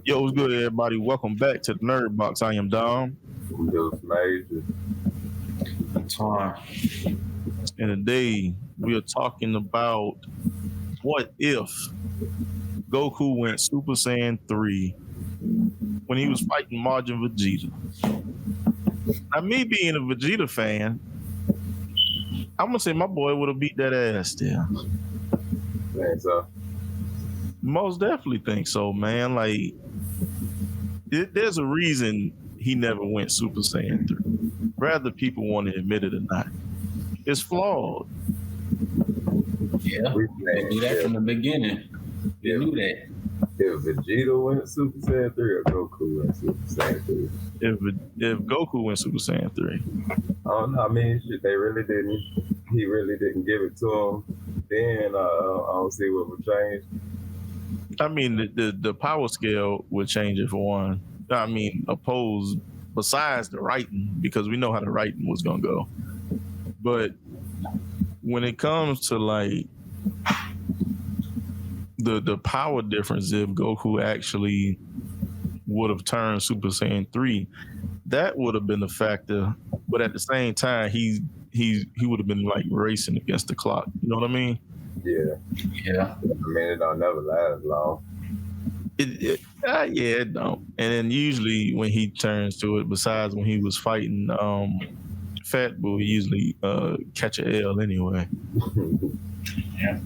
Yo, what's good, everybody? Welcome back to the Nerd Box. I am Dom. Major. And today we are talking about what if Goku went Super Saiyan 3 when he was fighting Majin Vegeta. Now, me being a Vegeta fan, I'm gonna say my boy would have beat that ass still. Think so? Most definitely think so, man. Like, there's a reason he never went Super Saiyan 3. Whether people want to admit it or not, it's flawed. Yeah, they do that from the beginning. You knew that. If Vegeta went Super Saiyan 3 or Goku went Super Saiyan 3? If Goku went Super Saiyan 3. I don't know. I mean, shit, they really didn't. He really didn't give it to him. Then I don't see what would change. I mean, the power scale would change it for one. I mean, opposed besides the writing, because we know how the writing was gonna go. But when it comes to like the power difference, if Goku actually would have turned Super Saiyan 3, that would have been a factor. But at the same time, he would have been like racing against the clock. You know what I mean? Yeah. I mean, it don't never last long. Yeah, it don't. And then usually when he turns to it, besides when he was fighting Fat Boo, he usually catch a L anyway. Yeah.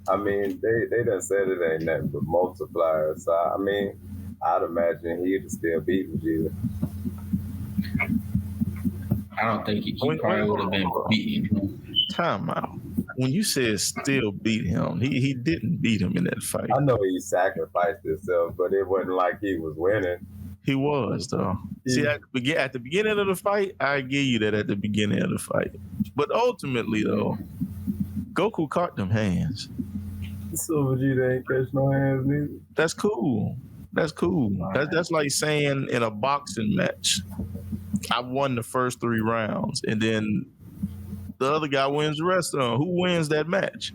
I mean, they done said it ain't nothing but multipliers. So I mean, I'd imagine he'd still beat Vegeta. I don't think he probably would have been beating him. Time out. When you said still beat him, he didn't beat him in that fight. I know he sacrificed himself, but it wasn't like he was winning. He was, though. See, at the beginning of the fight, I give you that at the beginning of the fight. But ultimately, though, Goku caught them hands. So Vegeta ain't catch no hands neither. That's cool. That's like saying in a boxing match, I won the first 3 rounds, and then the other guy wins the rest of them. Who wins that match?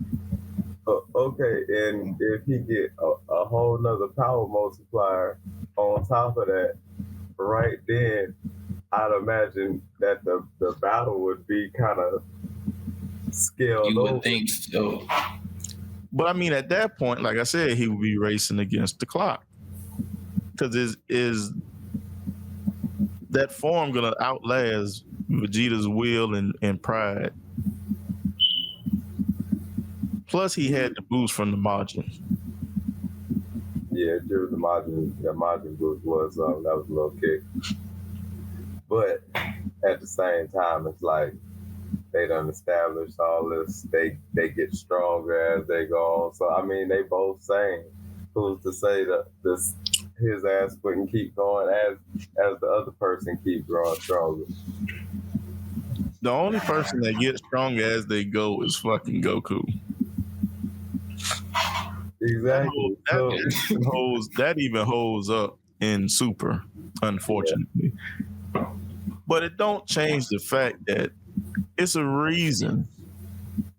Okay, and if he get a whole nother power multiplier on top of that, right then, I'd imagine that the battle would be kind of scaled You would over. think so. But I mean, at that point, like I said, he would be racing against the clock. Because is that form going to outlast Vegeta's will and pride? Plus, he had the boost from the Majin. Yeah, Drew, the Majin boost was that was a little kick. But at the same time, it's like they done established all this. They get stronger as they go on. So I mean, they both saying, who's to say that his ass wouldn't keep going as the other person keep growing stronger? The only person that gets stronger as they go is fucking Goku. Exactly. That even holds up in Super, unfortunately. Yeah. But it don't change the fact that it's a reason.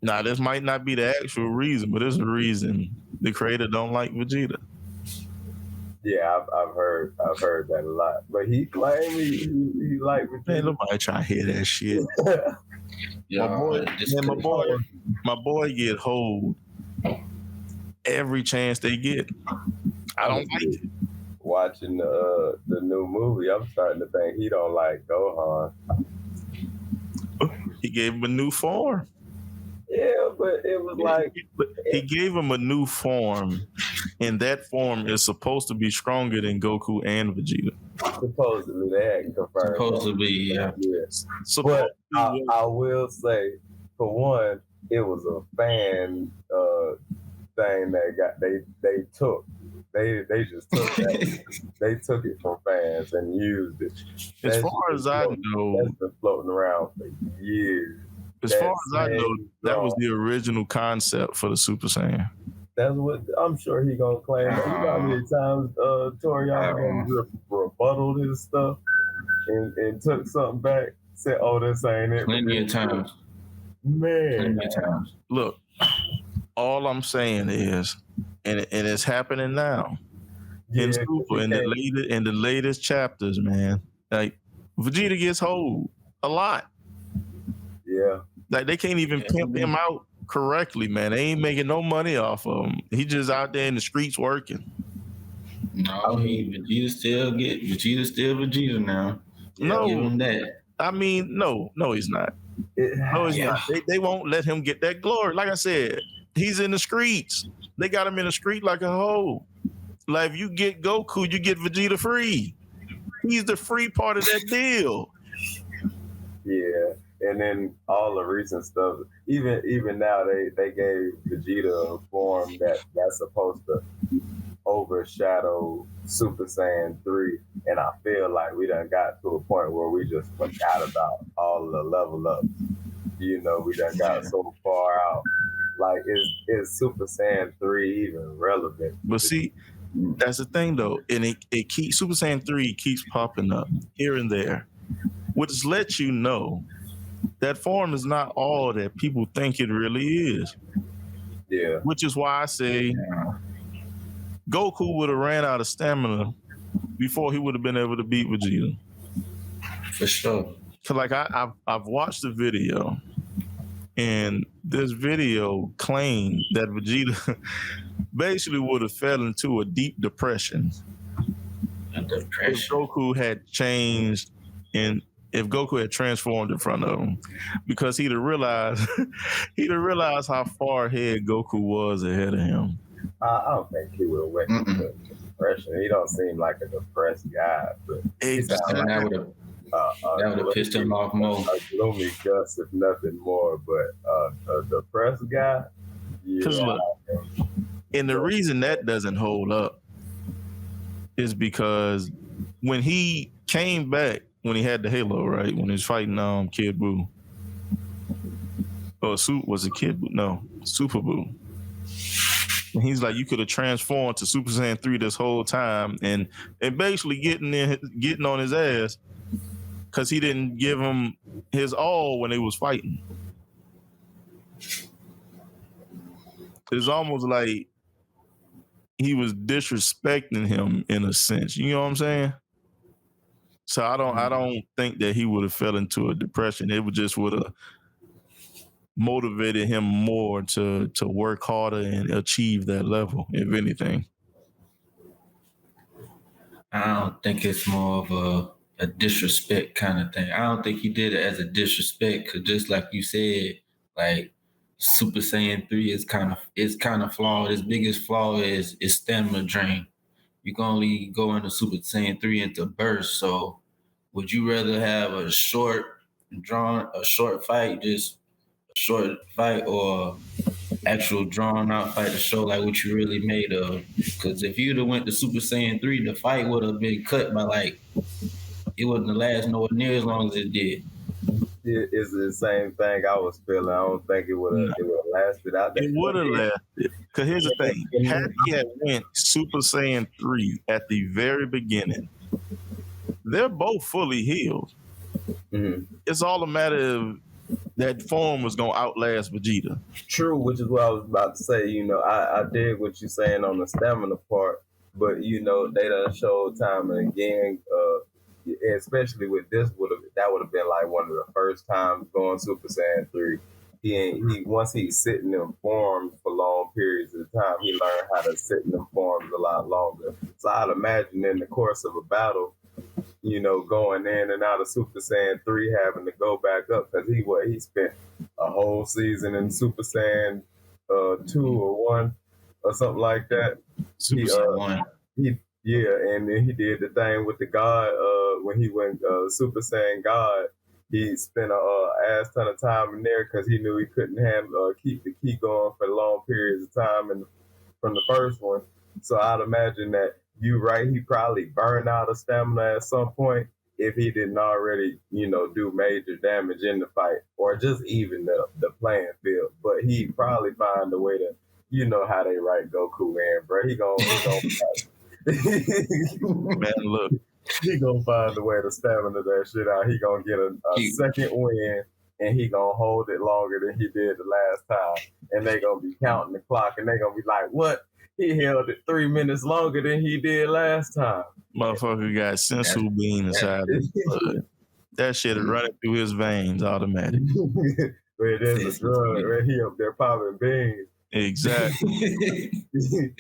Now, this might not be the actual reason, but it's a reason the creator don't like Vegeta. Yeah, I've heard that a lot. But he claimed he liked Vegeta. Man, nobody try to hear that shit. My boy get hold every chance they get. I don't like it. Watching the new movie, I'm starting to think he don't like Gohan. He gave him a new form. Yeah, but it was like he gave him a new form, and that form is supposed to be stronger than Goku and Vegeta. Supposedly, they hadn't confirmed. Supposedly, yeah. But I will say, for one, it was a fan thing that they took. They just took that. They took it from fans and used it. As far as I know, that's been floating around for years. As far as I know, that was the original concept for the Super Saiyan. That's what I'm sure he gonna claim. You know how many times Toriyama rebutted his stuff and took something back, said, "Oh, this ain't it." Plenty of times. Man. Plenty of times. Look, all I'm saying is, and it's happening now. in Super in the latest chapters, man. Like Vegeta gets hold a lot. Yeah. Like they can't even pimp him out correctly, man. They ain't making no money off of him. He just out there in the streets working. No, Vegeta still Vegeta now. No, give him that. I mean, no, he's not. No, he's not. They won't let him get that glory. Like I said, he's in the streets. They got him in the street like a hoe. Like if you get Goku, you get Vegeta free. He's the free part of that deal. Yeah. And then all the recent stuff, even now they gave Vegeta a form that's supposed to overshadow Super Saiyan 3, and I feel like we done got to a point where we just forgot about all the level ups. We done got so far out. Like, is Super Saiyan 3 even relevant? But see, that's the thing though, and it keeps Super Saiyan 3 keeps popping up here and there, which lets you know that form is not all that people think it really is. Yeah. Which is why I say Goku would have ran out of stamina before he would have been able to beat Vegeta. For sure. Cause like I've watched the video, and this video claimed that Vegeta basically would have fell into a deep depression. If Goku had changed and if Goku had transformed in front of him, because he'd have realized how far ahead Goku was ahead of him. I don't think he would have went into depression. He don't seem like a depressed guy, but that would have pissed him off more. A gloomy Gus, if nothing more, but a depressed guy. Because look, and the reason that doesn't hold up is because when he came back, when he had the halo, right? When he was fighting Kid Buu. Or was it Kid Buu? No, Super Buu. And he's like, you could have transformed to Super Saiyan 3 this whole time and basically getting on his ass because he didn't give him his all when they was fighting. It's almost like he was disrespecting him in a sense. You know what I'm saying? So I don't think that he would have fell into a depression. It would have motivated him more to work harder and achieve that level, if anything. I don't think it's more of a disrespect kind of thing. I don't think he did it as a disrespect, because just like you said, like Super Saiyan 3 is kind of flawed. His biggest flaw is stamina drain. You can only go into Super Saiyan 3 into burst. So would you rather have a short fight, or actual drawn out fight to show like what you really made of? Because if you'd have went to Super Saiyan 3, the fight would have been cut by it wouldn't have lasted nowhere near as long as it did. It's the same thing I was feeling. I don't think it would have lasted out there. It would have lasted. Because here's the thing. Had he had went Super Saiyan 3 at the very beginning, they're both fully healed. Mm-hmm. It's all a matter of that form was going to outlast Vegeta. True, which is what I was about to say. I dig what you're saying on the stamina part, but, they done showed time and again, especially with this, that would have been like one of the first times going Super Saiyan 3. Once he's sitting in forms for long periods of time, he learned how to sit in them forms a lot longer. So I'd imagine in the course of a battle, going in and out of Super Saiyan 3, having to go back up, because he spent a whole season in Super Saiyan 2 or 1 or something like that. Super Saiyan 1. And then he did the thing with the God when he went Super Saiyan God. He spent a ass ton of time in there because he knew he couldn't keep the key going for long periods of time from the first one. So I'd imagine that you're right. He probably burned out of stamina at some point if he didn't already, do major damage in the fight or just even the playing field. But he probably find a way to, how they write Goku in, bro. He gonna man, look. He gonna find a way to stamina that shit out. He gonna get a second win, and he gonna hold it longer than he did the last time. And they gonna be counting the clock, and they gonna be like, "What? he held it 3 minutes longer than he did last time. Motherfucker got sensu bean inside his blood. That shit is running through his veins automatic. Where there's a drug right here up there popping beans. Exactly.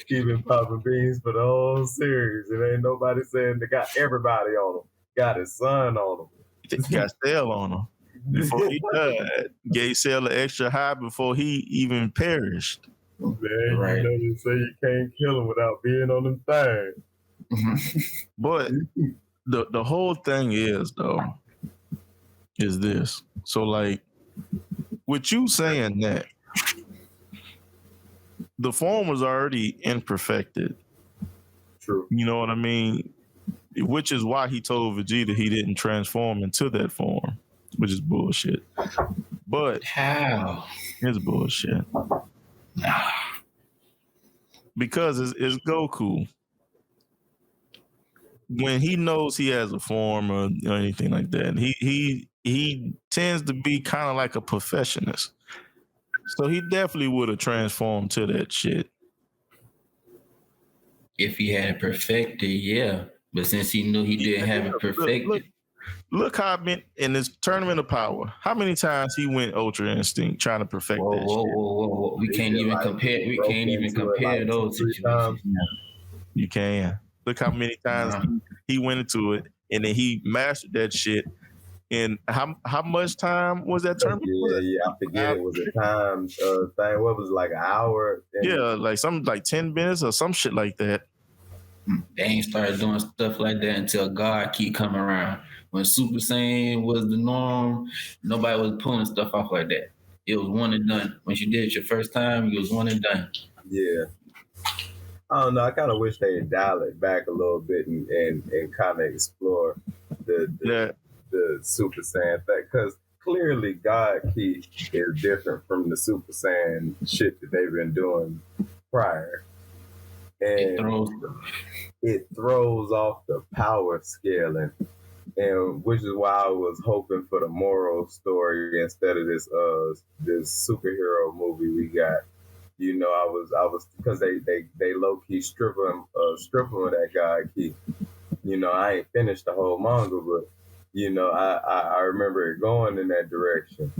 He been popping beans for the whole series, and ain't nobody saying they got everybody on him. Got his son on him. Got Cell on him before he died. Gave Cell an extra high before he even perished. Man, right. You know they say you can't kill him without being on them things. But the whole thing is this. So like with you saying that, the form was already imperfected. True. You know what I mean? Which is why he told Vegeta he didn't transform into that form, which is bullshit. But how? It's bullshit. Because it's Goku. When he knows he has a form or anything like that, he tends to be kind of like a perfectionist. So he definitely would have transformed to that shit. If he had it perfected, yeah. But since he knew he didn't have it perfected. Look how in this tournament of power, how many times he went Ultra Instinct trying to perfect that shit. Whoa. We can't even compare those situations. You can. Look how many times he went into it and then he mastered that shit. And how much time was that tournament? Yeah, I forget. It was a time thing. What was it, like an hour? Yeah, like something like 10 minutes or some shit like that. They ain't started doing stuff like that until God keep coming around. When Super Saiyan was the norm, nobody was pulling stuff off like that. It was one and done. Once you did it your first time, it was one and done. Yeah. I don't know. I kind of wish they had dialed it back a little bit and kind of explore the Super Saiyan thing, because clearly God Ki is different from the Super Saiyan shit that they've been doing prior. And it throws off the power scaling, and which is why I was hoping for the moral story instead of this superhero movie we got. You know, I was because they low key strip him of that God Ki. You know, I ain't finished the whole manga, but you know, I remember it going in that direction,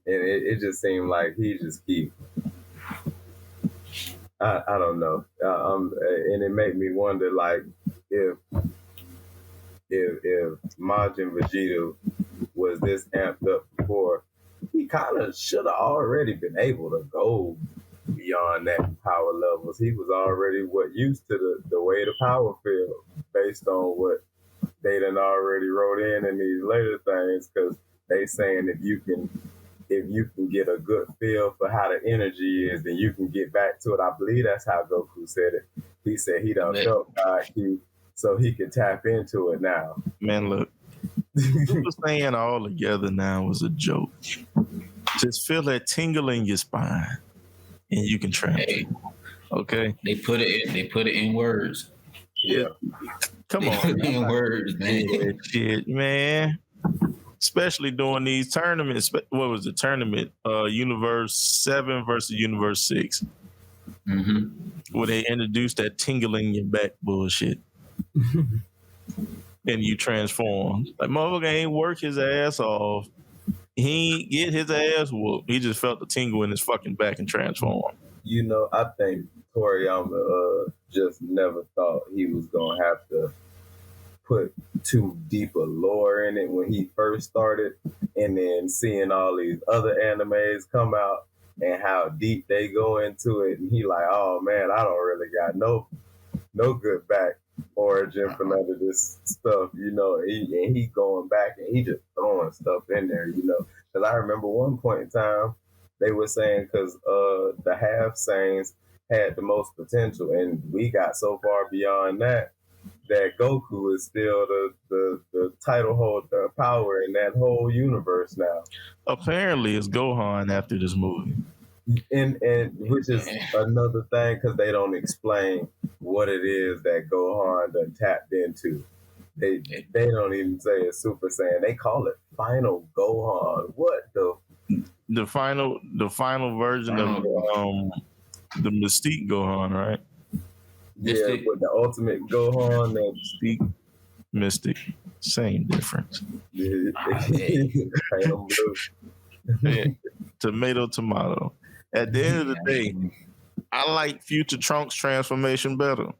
and it just seemed like he just keep. I don't know, and it made me wonder, like, if Majin Vegeta was this amped up before, he kind of should have already been able to go beyond that power levels. He was already used to the way the power feel based on what they done already wrote in these later things, because they saying if you can get a good feel for how the energy is, then you can get back to it. I believe that's how Goku said it. He said he done felt IQ, so he can tap into it now. Man, look, Super Saiyan all together now was a joke. Just feel that tingle in your spine, and you can transform. Okay, they put it in words. Yeah, come on, in words, man. Shit, man. Especially during these tournaments. What was the tournament? Universe 7 versus Universe 6. Mm-hmm. Where they introduced that tingling in your back bullshit. And you transform. Like, motherfucker ain't work his ass off. He ain't get his ass whooped. He just felt the tingle in his fucking back and transformed. You know, I think Toriyama just never thought he was going to have to put too deep a lore in it when he first started, and then seeing all these other animes come out and how deep they go into it, and he like, oh man, I don't really got no good back origin for none of this stuff, you know. He going back and he just throwing stuff in there, you know. Because I remember one point in time they were saying, because the half Saiyans had the most potential, and we got so far beyond that Goku is still the title holder power in that whole universe now. Apparently, it's Gohan after this movie. And which is another thing, because they don't explain what it is that Gohan done tapped into. They don't even say it's Super Saiyan. They call it Final Gohan. What the final version of the Mystique Gohan, right? Mystic. with the ultimate Gohan. Mystique, Mystic, same difference. Paint 'em blue. Yeah. Tomato. At the end of the day, I like Future Trunks transformation better.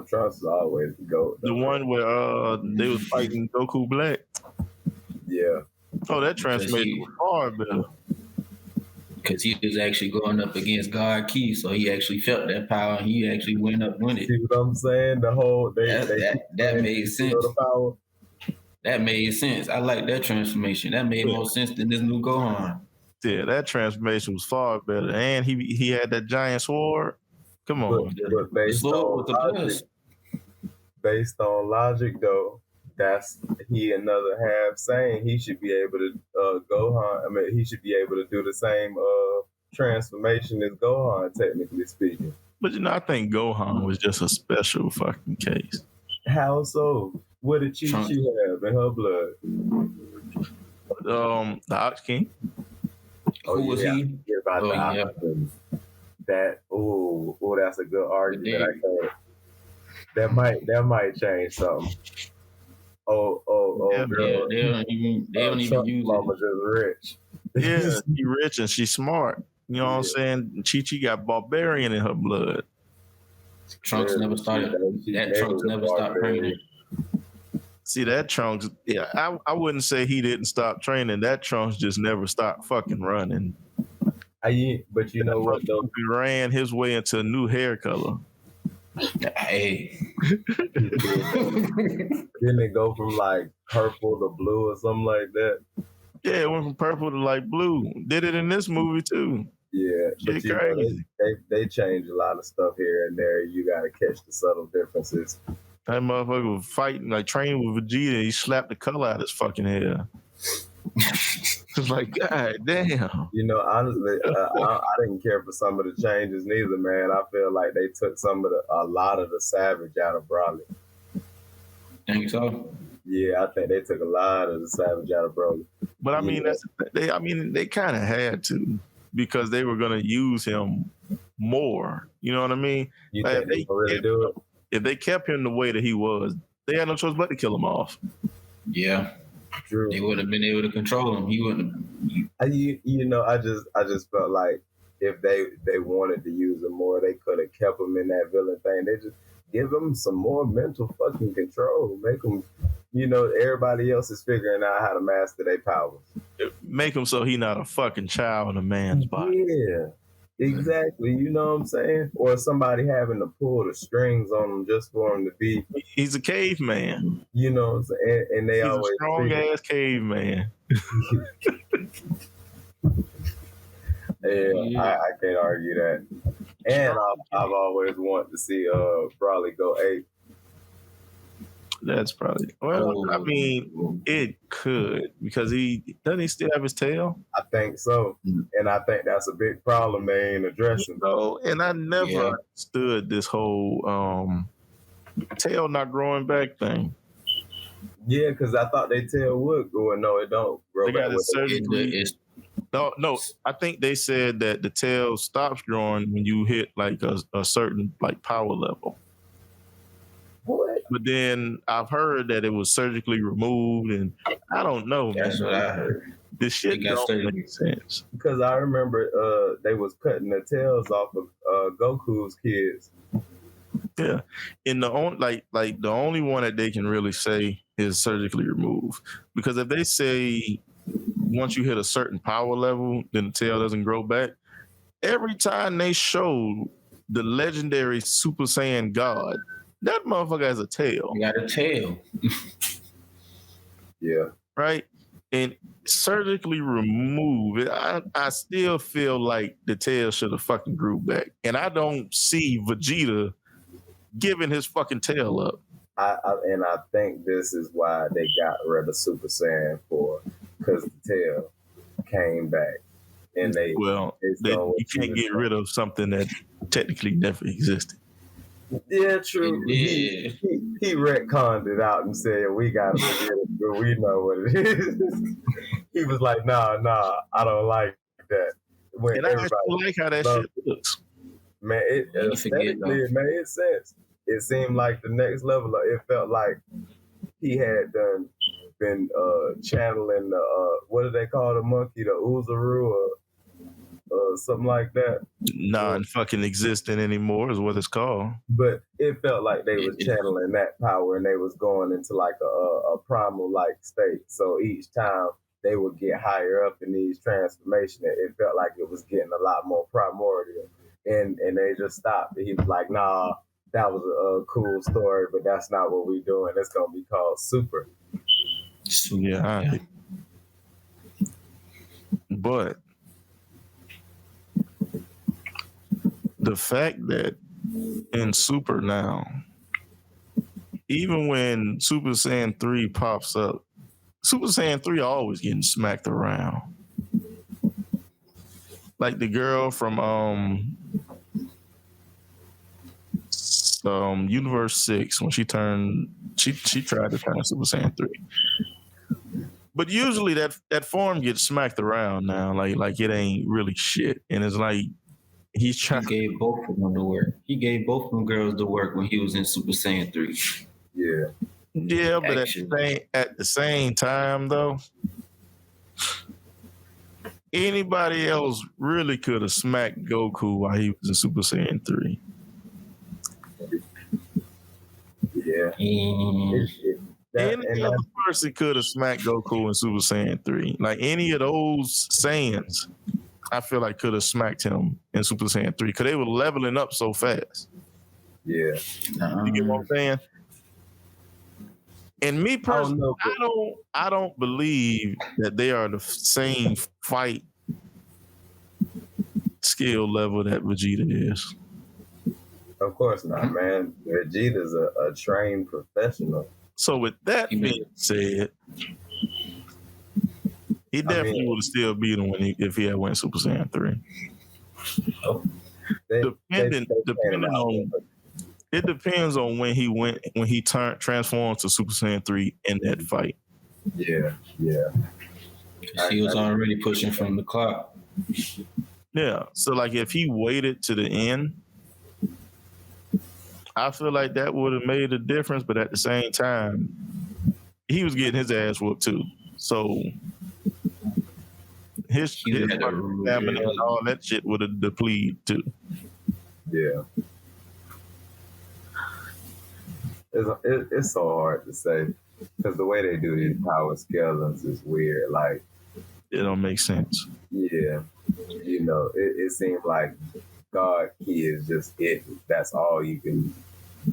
Trunks is always the GOAT. The one where they was fighting Goku Black. Yeah. Oh, that transformation was far better. Because he was actually going up against God Key, so he actually felt that power and he actually went up with it. See what I'm saying? The whole that made sense. The power. That made sense. I like that transformation. That made more sense than this new Gohan. Yeah, that transformation was far better. And he had that giant sword. Come on. But based on logic, though, that's he another half saying he should be able to Gohan. I mean, he should be able to do the same transformation as Gohan, technically speaking. But I think Gohan was just a special fucking case. How so? What did Chi have in her blood? The Ox King. Who was he? That that's a good argument. That might change something. Girl. Yeah, they don't even use Mama just rich. Yeah, she rich and she's smart. You know what I'm saying? Chi got barbarian in her blood. Trunks never started. Trunks never stopped training. See, that Trunks, I wouldn't say he didn't stop training. That Trunks just never stopped fucking running. But you know what, though? He ran his way into a new hair color. Hey. Didn't it go from like purple to blue or something like that? Yeah, it went from purple to like blue. Did it in this movie too. Yeah, but crazy. They changed a lot of stuff here and there. You got to catch the subtle differences. That motherfucker was fighting, like training with Vegeta. He slapped the color out of his fucking hair. It's like, God damn. You know, honestly, I didn't care for some of the changes neither, man. I feel like they took a lot of the savage out of Broly. Think so? Yeah, I think they took a lot of the savage out of Broly. But I mean, they kind of had to, because they were going to use him more. You know what I mean? You think they really do it? If they kept him the way that he was, they had no choice but to kill him off. Yeah. True. They would have been able to control him. He wouldn't have. I just felt like if they wanted to use him more, they could have kept him in that villain thing. They just give him some more mental fucking control. Make him, everybody else is figuring out how to master their powers. Make him so he not a fucking child in a man's body. Yeah, exactly. You know what I'm saying? Or somebody having to pull the strings on him just for him to be. He's a caveman. You know what I'm saying? And they He's always a strong ass caveman. Yeah, I can't argue that. And I've always wanted to see Broly go 8. That's probably I mean, it could, because doesn't he still have his tail? I think so, and I think that's a big problem they ain't addressing. And I never understood this whole tail not growing back thing. Yeah, because I thought they tail would grow, and no, it don't grow back. No, I think they said that the tail stops growing when you hit like a certain like power level. What? But then I've heard that it was surgically removed, and I don't know. That's what I heard. This shit don't make sense. Because I remember they was cutting the tails off of Goku's kids. Yeah, and the only one that they can really say is surgically removed, because if they say once you hit a certain power level, then the tail doesn't grow back. Every time they show the legendary Super Saiyan God, that motherfucker has a tail. He got a tail. Yeah. Right? And surgically remove it. I still feel like the tail should have fucking grew back. And I don't see Vegeta giving his fucking tail up. I think this is why they got rid of Super Saiyan 4, because the tail came back. And you can't get rid of something that technically never existed. Yeah, true. He retconned it out and said, we got to forget it, but we know what it is. He was like, nah, I don't like that. And I actually like how that shit looks. Man, it You forget, aesthetically it made sense. It seemed like the next level. It felt like he had been channeling the what do they call the monkey, the Uzaru or something like that. Non-fucking existent anymore is what it's called. But it felt like they was channeling that power and they was going into like a primal like state. So each time they would get higher up in these transformations, it felt like it was getting a lot more primordial. And they just stopped. He was like, nah, that was a cool story, but that's not what we're doing. It's gonna be called Super. Yeah. But the fact that in Super now, even when Super Saiyan 3 pops up, Super Saiyan 3 always getting smacked around. Like the girl from Universe 6, when she tried to turn Super Saiyan 3. But usually that form gets smacked around now, like it ain't really shit. And it's like he's trying. He gave both of them the work. He gave both of them girls the work when he was in Super Saiyan 3. Yeah. Yeah, but at the same time though, anybody else really could have smacked Goku while he was in Super Saiyan 3. Yeah. Any other person could have smacked Goku in Super Saiyan 3. Like any of those Saiyans, I feel like could have smacked him in Super Saiyan 3 because they were leveling up so fast. Yeah. You get what I'm saying? And me personally, I don't believe that they are the same fight skill level that Vegeta is. Of course not, man. Vegeta's a trained professional. So with that being said, he definitely would have still beat him if he had went Super Saiyan 3. It depends on when he transformed to Super Saiyan 3 in that fight. Yeah. He was already pushing from the clock. Yeah. So like if he waited to the end, I feel like that would have made a difference, but at the same time, he was getting his ass whooped too. So his stamina and all that shit would have depleted too. Yeah. It's so hard to say because the way they do these power scalings is weird. Like, it don't make sense. Yeah. You know, it seems like God key is just it. That's all you can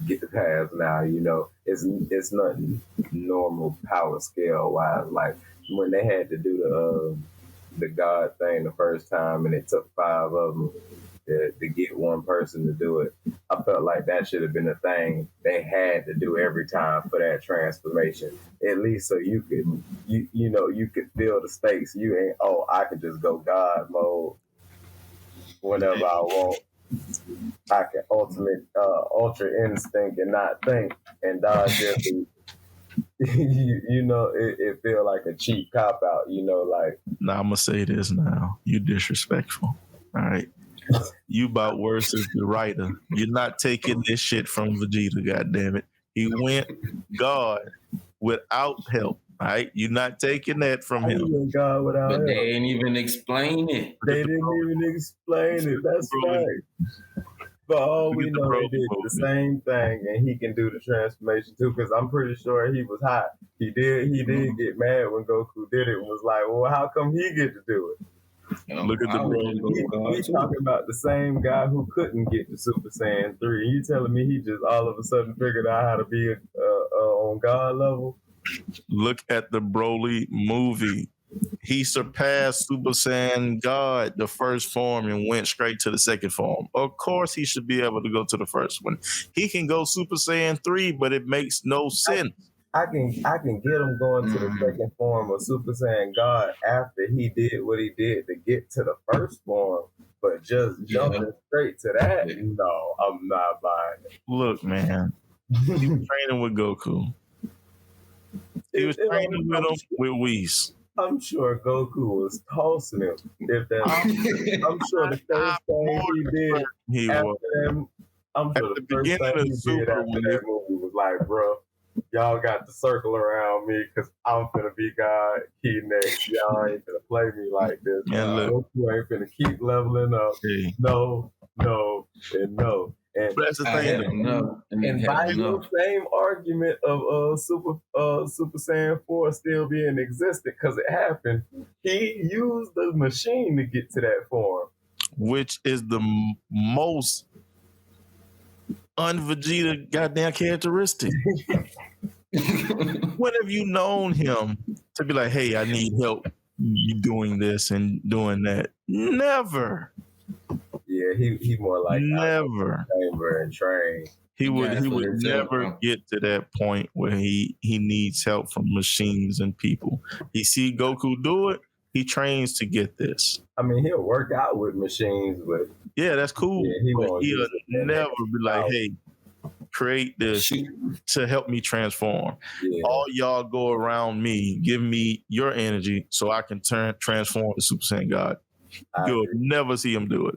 get past now. You know, it's nothing normal power scale wise. Like when they had to do the God thing the first time and it took 5 of them to get one person to do it. I felt like that should have been a thing they had to do every time for that transformation. At least so you could you could feel the stakes. You ain't I could just go God mode whenever I want. I can ultra instinct and not think and dodge every it feel like a cheap cop out, like. Now I'm gonna say this now. You disrespectful. All right. You about worse as the writer. You're not taking this shit from Vegeta, goddammit. He went God without help. All right. You're not taking that from him. He went God without help. They didn't even explain it. They didn't even explain it. That's right. But all we know, they did the same thing, and he can do the transformation too. Because I'm pretty sure he was hot. He did get mad when Goku did it and was like, "Well, how come he get to do it?" Look at the bro. He's talking about the same guy who couldn't get to Super Saiyan 3. You telling me he just all of a sudden figured out how to be on God level? Look at the Broly movie. He surpassed Super Saiyan God, the first form, and went straight to the second form. Of course, he should be able to go to the first one. He can go Super Saiyan 3, but it makes no sense. I can get him going to the second form of Super Saiyan God after he did what he did to get to the first form, but just jumping straight to that, no, I'm not buying it. Look, man, he was training with Goku. He was training with him with Whis. I'm sure Goku was tossing him. If that, I'm sure the first thing he did He after was that, I'm sure at the the first beginning thing of he did Super after when that movie was like, bro, y'all got to circle around me because I'm finna be God Key next. Y'all ain't finna play me like this. And look, Goku ain't finna keep leveling up. hey, No, no, and no. And but that's the I thing. had enough. and by your same argument of Super Saiyan 4 still being existent because it happened, he used the machine to get to that form. Which is the most un-Vegeta goddamn characteristic. When have you known him to be like, hey, I need help you doing this and doing that? Never. Yeah, he more like Never. chamber and train. He would That's what never it's get to that point where he needs help from machines and people. He see Goku do it, he trains to get this. I mean, he'll work out with machines, but yeah, that's cool. Yeah, he but won't he'll use it. never be like, Out. hey, create this Shoot. to help me transform. Yeah, All y'all go around me, give me your energy so I can transform to Super Saiyan God. You'll never see him do it.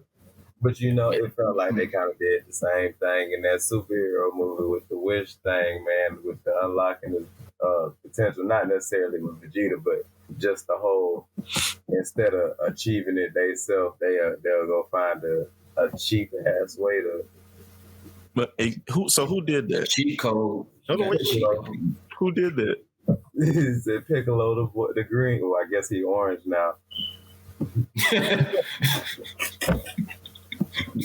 but you know, it felt like they kind of did the same thing in that superhero movie with the wish thing, man, with the unlocking the potential, not necessarily with Vegeta, but just the whole, instead of achieving it they'll go find a cheap ass way to. But who did that? Cheat code. Who did that? He said Piccolo, the green. Well, I guess he orange now.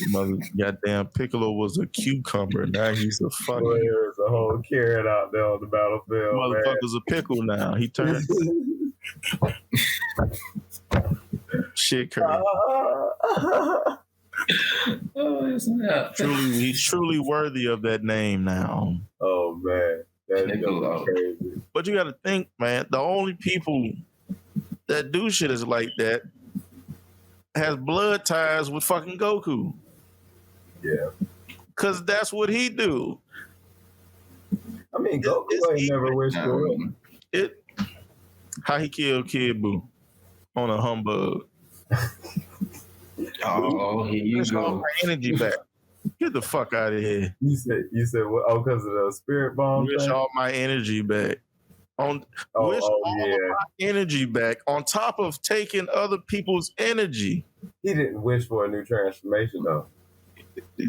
Mother goddamn Piccolo was a cucumber. Now he's a fucking. Boy, there's a whole carrot out there on the battlefield. Motherfucker's a pickle now. He turned shit crazy. He's truly worthy of that name now. Oh man, that's crazy. But you got to think, man. The only people that do shit is like that has blood ties with fucking Goku. Yeah, cause that's what he do. I mean, Goku ain't never wished for it. How he killed Kid Buu on a humbug. Oh, here you go. All my energy back. Get the fuck out of here. You said what? Oh, because of the spirit bomb. Wish thing? all my energy back. Wish all of my energy back on top of taking other people's energy. He didn't wish for a new transformation though.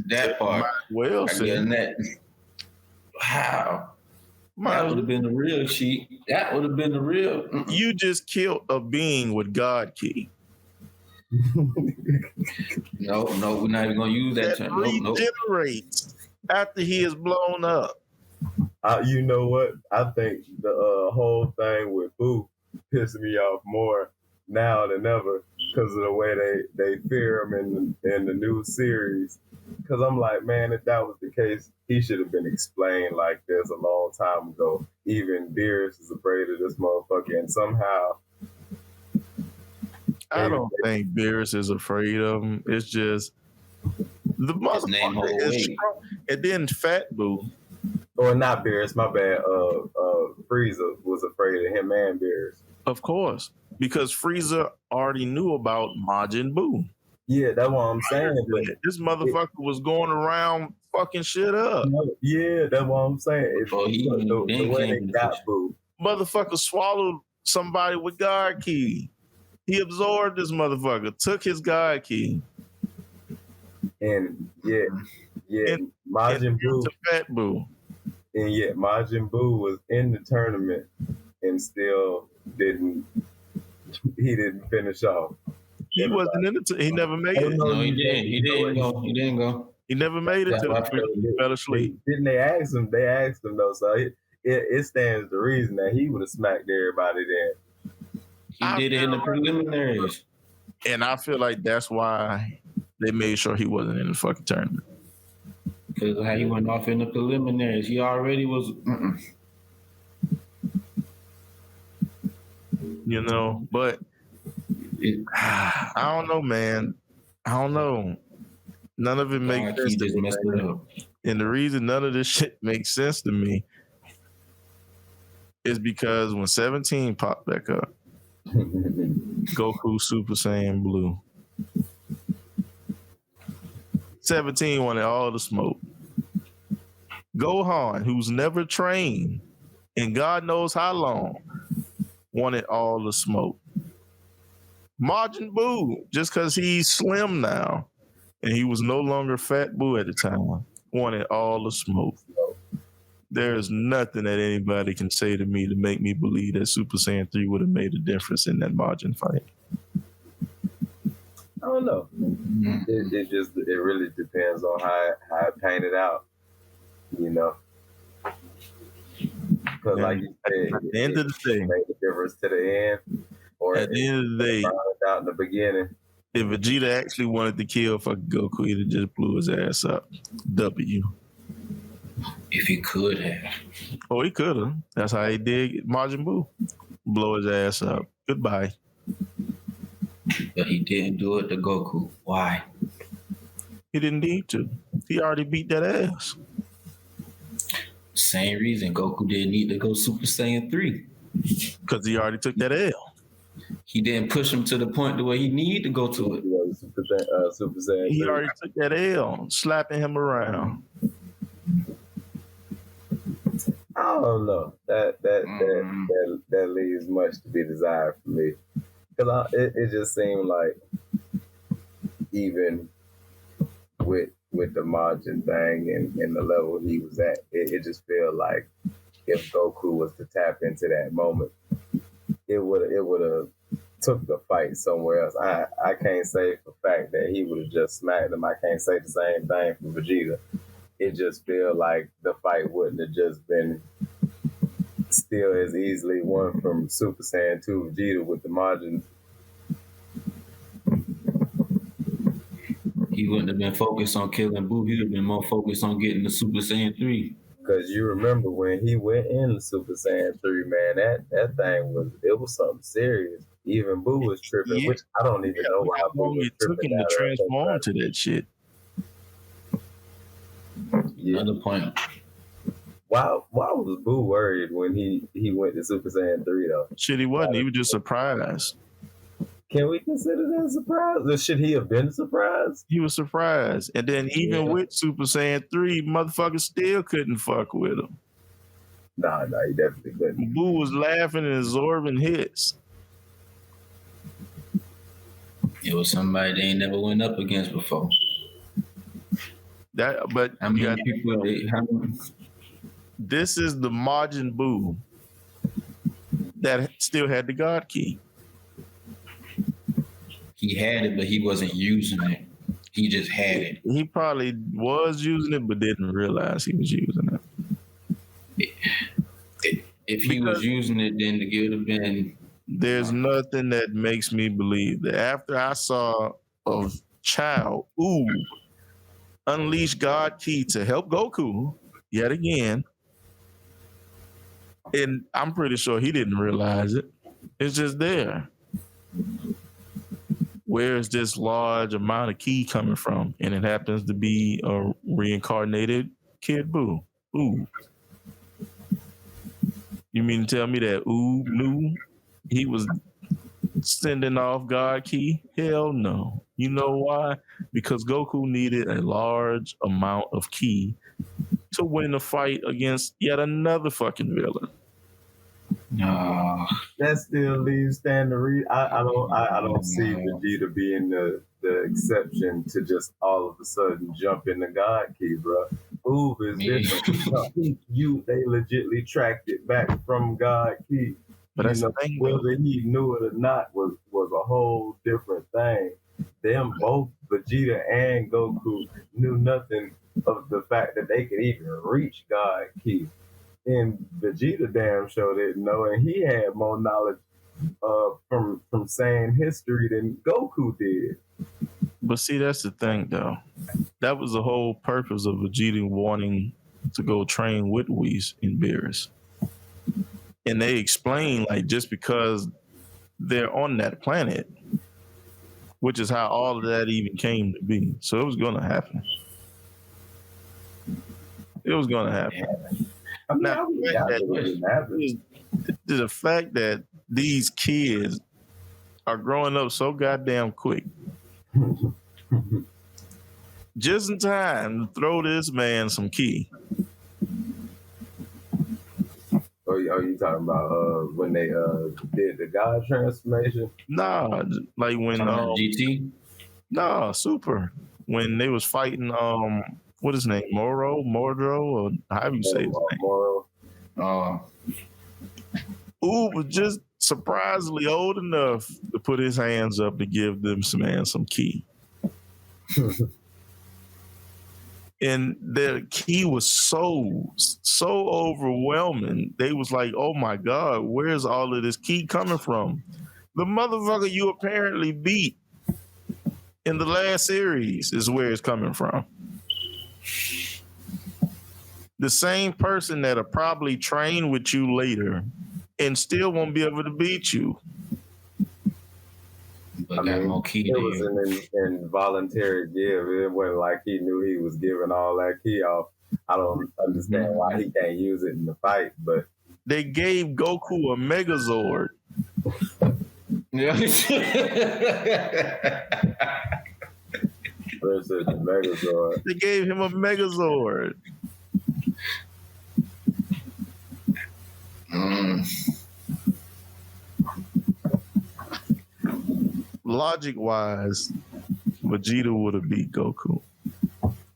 That part. Well said. That. Wow. That would have been the real sheet. That would have been the real. You just killed a being with God key. No, we're not even gonna use that term. Regenerates after he is blown up. You know what? I think the whole thing with Boo pissing me off more now than ever because of the way they fear him in the new series. Because I'm like, man, if that was the case, he should have been explained like this a long time ago. Even Beerus is afraid of this motherfucker, and somehow. I don't think Beerus is afraid of him. It's just the motherfucker is strong. And then Fat Boo. Or not Beerus, my bad. Frieza was afraid of him and Beerus. Of course. Because Frieza already knew about Majin Buu. Yeah, that's what I'm saying. This motherfucker was going around fucking shit up. Yeah, that's what I'm saying. The way they got Boo. Motherfucker swallowed somebody with God Key. He absorbed this motherfucker, took his God Key. And Majin Buu. Fat Boo. And yet Majin Buu was in the tournament and still didn't finish off. He wasn't in it. He never made it. No, he didn't. He didn't go. He never made it he fell asleep. Didn't they ask him? They asked him though, so it stands to reason that he would have smacked everybody then. He did it in the preliminaries. And I feel like that's why they made sure he wasn't in the fucking tournament. Because of how he went off in the preliminaries. He already was. You know, but I don't know, man. I don't know. None of it makes sense to me. And the reason none of this shit makes sense to me is because when 17 popped back up, Goku Super Saiyan Blue. 17 wanted all the smoke. Gohan, who's never trained and God knows how long, wanted all the smoke. Majin Buu, just because he's slim now and he was no longer Fat Buu at the time, wanted all the smoke. There's nothing that anybody can say to me to make me believe that Super Saiyan 3 would have made a difference in that Majin fight. I don't know. It really depends on how it painted out, you know. Because like you said, at the end of the day, made a difference to the end, or at the end of the day, out in the beginning. If Vegeta actually wanted to kill fucking Goku, he'd have just blew his ass up. W. If he could have. Oh, he could have. That's how he did Majin Buu. Blow his ass up. Goodbye. But he didn't do it to Goku. Why? He didn't need to. He already beat that ass. Same reason Goku didn't need to go Super Saiyan 3. Because he already took that L. He didn't push him to the point to where he needed to go to it. Super Saiyan 3. He already took that L, slapping him around. I don't know. That leaves much to be desired for me. Because it just seemed like even with the Majin thing and the level he was at, it just felt like if Goku was to tap into that moment, it would have took the fight somewhere else. I can't say for a fact that he would have just smacked him. I can't say the same thing for Vegeta. It just feel like the fight wouldn't have just been still as easily won from Super Saiyan 2 Vegeta with the Majin. He wouldn't have been focused on killing Buu. He would have been more focused on getting the Super Saiyan 3. Because you remember when he went in the Super Saiyan 3, man, that thing was something serious. Even Buu was tripping, which I don't even know why Buu was tripping. It took him to transform to that shit. Yeah. Another point. Why was Buu worried when he went to Super Saiyan 3 though? Shit, he wasn't. He was just surprised. Can we consider that a surprise? Or should he have been surprised? He was surprised. And then even with Super Saiyan 3, motherfuckers still couldn't fuck with him. Nah, he definitely couldn't. Buu was laughing and absorbing hits. It was somebody they ain't never went up against before. But I mean, this is the Majin Buu that still had the God Key. He had it, but he wasn't using it. He just had it. He probably was using it, but didn't realize he was using it. If he was using it, then it would have been. There's nothing that makes me believe that after I saw a child, unleash God Key to help Goku yet again, and I'm pretty sure he didn't realize it. It's just there. Where is this large amount of key coming from? And it happens to be a reincarnated Kid Buu. You mean to tell me that knew he was sending off God Key? Hell no. You know why? Because Goku needed a large amount of key to win a fight against yet another fucking villain. No, that still leaves Stan to read. I don't see Vegeta being the exception to just all of a sudden jump in the God Key, bro. Is different. They legitly tracked it back from God Key. But that's the thing, whether he knew it or not was a whole different thing. Them both, Vegeta and Goku, knew nothing of the fact that they could even reach God Key. And Vegeta damn sure didn't know, and he had more knowledge from Saiyan history than Goku did. But see, that's the thing, though. That was the whole purpose of Vegeta wanting to go train with Whis and Beerus. And they explain, like, just because they're on that planet, which is how all of that even came to be. So it was going to happen. It was going to happen. Now, the fact that these kids are growing up so goddamn quick. Just in time to throw this man some key. Are you talking about when they did the God transformation? Nah, like when GT. Nah, Super. When they was fighting what is his name? Mordro, or how do you say his name? Moro. Ooh was just surprisingly old enough to put his hands up to give them some key. And the key was so overwhelming. They was like, oh my God, where's all of this key coming from? The motherfucker you apparently beat in the last series is where it's coming from. The same person that'll probably train with you later and still won't be able to beat you. But got more key it to was you. an involuntary give. It wasn't like he knew he was giving all that key off. I don't understand why he can't use it in the fight, but they gave Goku a Megazord. Versus the Megazord. They gave him a Megazord. Logic wise, Vegeta would have beat Goku.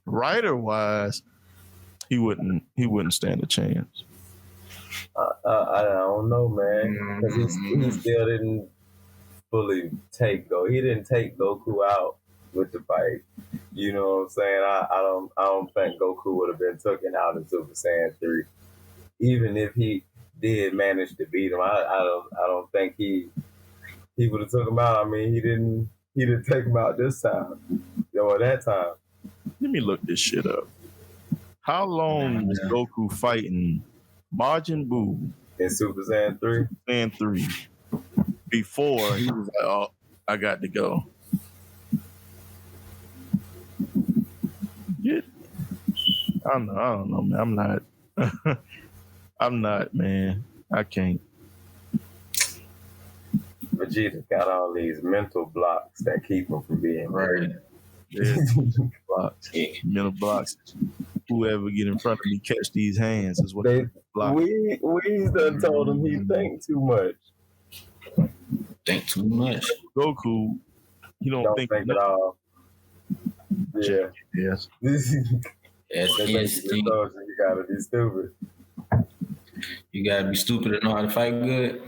Writer wise, he wouldn't stand a chance. I don't know, man, because he still didn't fully take Goku. He didn't take Goku out with the fight. You know what I'm saying? I don't think Goku would have been taken out in Super Saiyan 3, even if he did manage to beat him. I don't think he would have took him out. I mean, he didn't take him out this time or that time. Let me look this shit up. How long was Goku fighting Majin Buu in Super Saiyan 3? Saiyan 3 before he was like, oh, I got to go. Yeah. I don't know, man. I'm not. I'm not, man. I can't. Vegeta got all these mental blocks that keep him from being right. Yeah, mental blocks. Whoever get in front of me catch these hands is what they block. We done told him he think too much. Think too much. Goku, he don't think at all. Yeah. Yes. You gotta be stupid. You gotta be stupid to know how to fight good.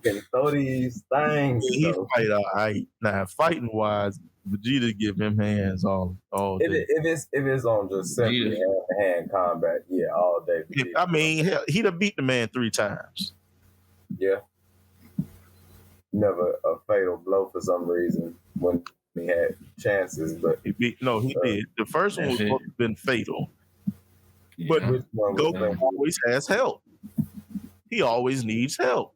Can throw these things. He fight all right. Now, fighting wise, Vegeta give him hands all day. If it's on just simply hand combat, yeah, all day. I mean, hell, he'd have beat the man 3 times. Yeah. Never a fatal blow for some reason when he had chances, but he did. The first one was supposed to have been fatal. Yeah. But Goku always has help. He always needs help.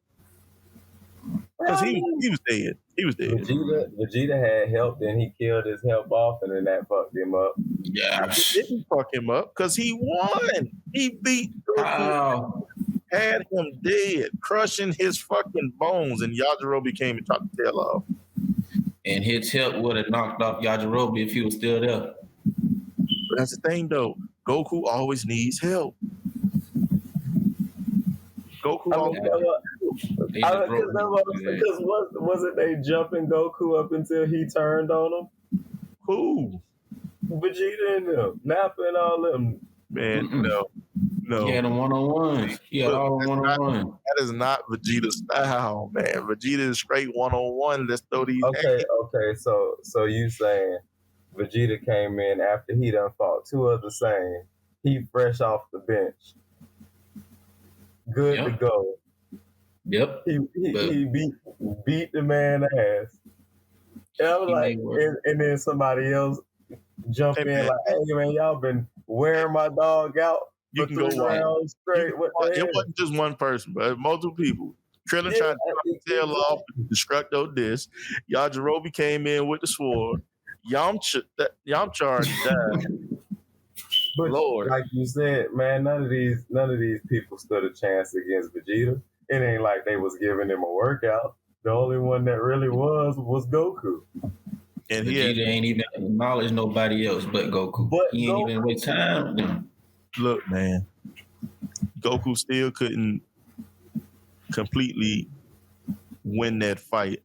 Because he was dead. He was dead. Vegeta had help, then he killed his help off, and then that fucked him up. Yeah. It didn't fuck him up because he won. He beat Goku. Had him dead, crushing his fucking bones, and Yajirobe came and chopped the tail off. And his help would have knocked off Yajirobe if he was still there. But that's the thing, though. Goku always needs help. Goku because wasn't they jumping Goku up until he turned on him? Who? Vegeta and them, Nappa and all them. Man, no. He had a one-on-one. He had all one-on-one. That is not Vegeta's style, man. Vegeta is straight one-on-one. Let's throw these. Okay. So you saying Vegeta came in after he done fought 2 of the same. He fresh off the bench. Good to go. Yep. He beat the man ass. And I was like, and then somebody else jump in like, hey man, y'all been wearing my dog out for 3 rounds straight. It wasn't just one person, but multiple people. Krillin tried to cut his tail off with the Destructo disc. Yajirobe came in with the sword. Yamcha died. But Lord, like you said, man, none of these people stood a chance against Vegeta. it ain't like they was giving him a workout. The only one that really was Goku. And Vegeta ain't even acknowledge nobody else but Goku. But He ain't even with time. Look, man, Goku still couldn't completely win that fight,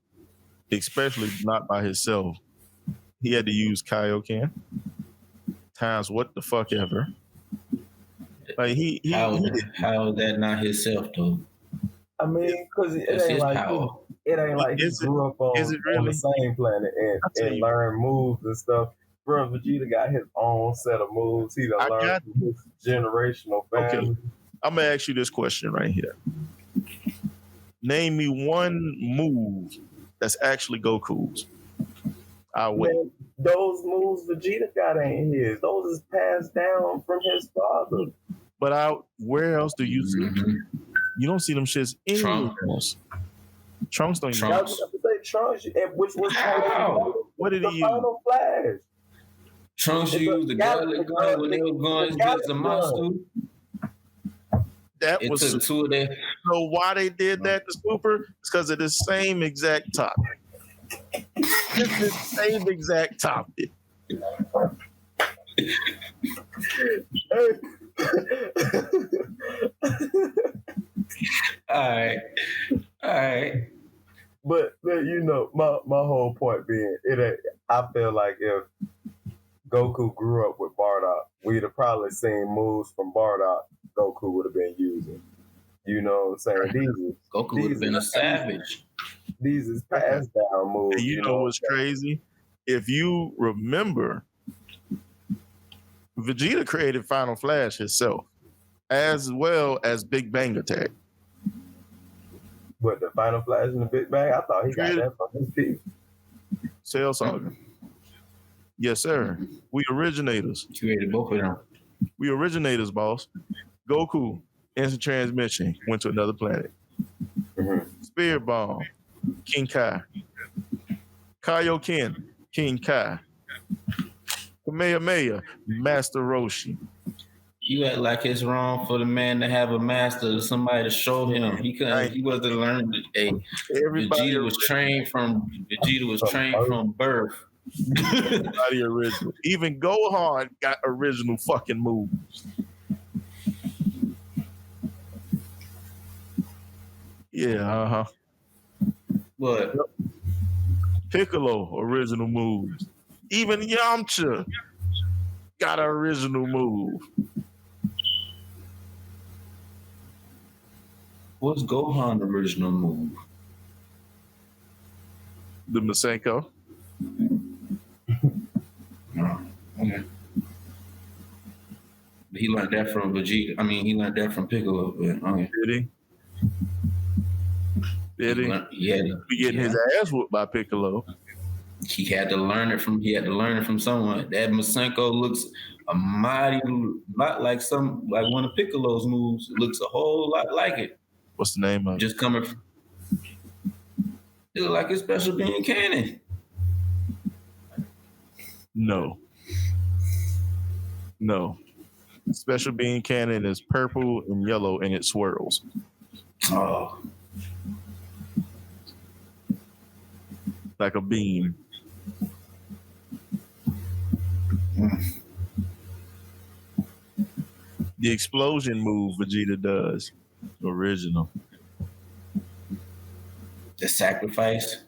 especially not by himself. He had to use Kaioken times what the fuck ever. Like how is that not himself though? I mean, because it ain't like he grew up on the same planet and learned moves and stuff. Bro, Vegeta got his own set of moves. He done learned from his generational family. Okay, I'm gonna ask you this question right here. Name me one move that's actually Goku's. I'll wait. Man, those moves Vegeta got ain't his. Those is passed down from his father. But where else do you see them? You don't see them shits anywhere else. Trunks don't use I was going to say Trunks, which was what did he use? Final Flash. Trunks used the Galick gun when they were going against the monster. That was took two of them. So why they did that to Super? It's because of the same exact topic. It's the same exact topic. All right. But you know, my whole point being, I feel like if Goku grew up with Bardock, we'd have probably seen moves from Bardock Goku would have been using. You know what I'm saying? Goku would have been a savage. These is passed down moves. And you know what's crazy? If you remember, Vegeta created Final Flash himself, as well as Big Bang Attack. What, the Final Flash and the Big Bang? I thought he got that from his feet. Cell Saga. Yes, sir. We originators. Created both of them. We originators, boss. Goku, instant transmission, went to another planet. Spirit Bomb, King Kai. Kaioken, King Kai. Kamehameha, Master Roshi. You act like it's wrong for the man to have a master, somebody to show him. He couldn't. He wasn't learned. Vegeta was trained from birth. Everybody original. Even Gohan got original fucking moves. Yeah, What? Piccolo, original moves. Even Yamcha got an original move. What's Gohan's original move? The Masenko. Okay. He learned that from Vegeta. I mean, he learned that from Piccolo. But, okay. Did he? He getting his ass whooped by Piccolo. He had to learn it from someone. That Masenko looks a mighty lot like one of Piccolo's moves. It looks a whole lot like it. What's the name of it? Just coming from, it look like it's Special Being Cannon. No. Special Being Cannon is purple and yellow and it swirls. Oh. Like a beam. The explosion move Vegeta does. Original. The sacrifice.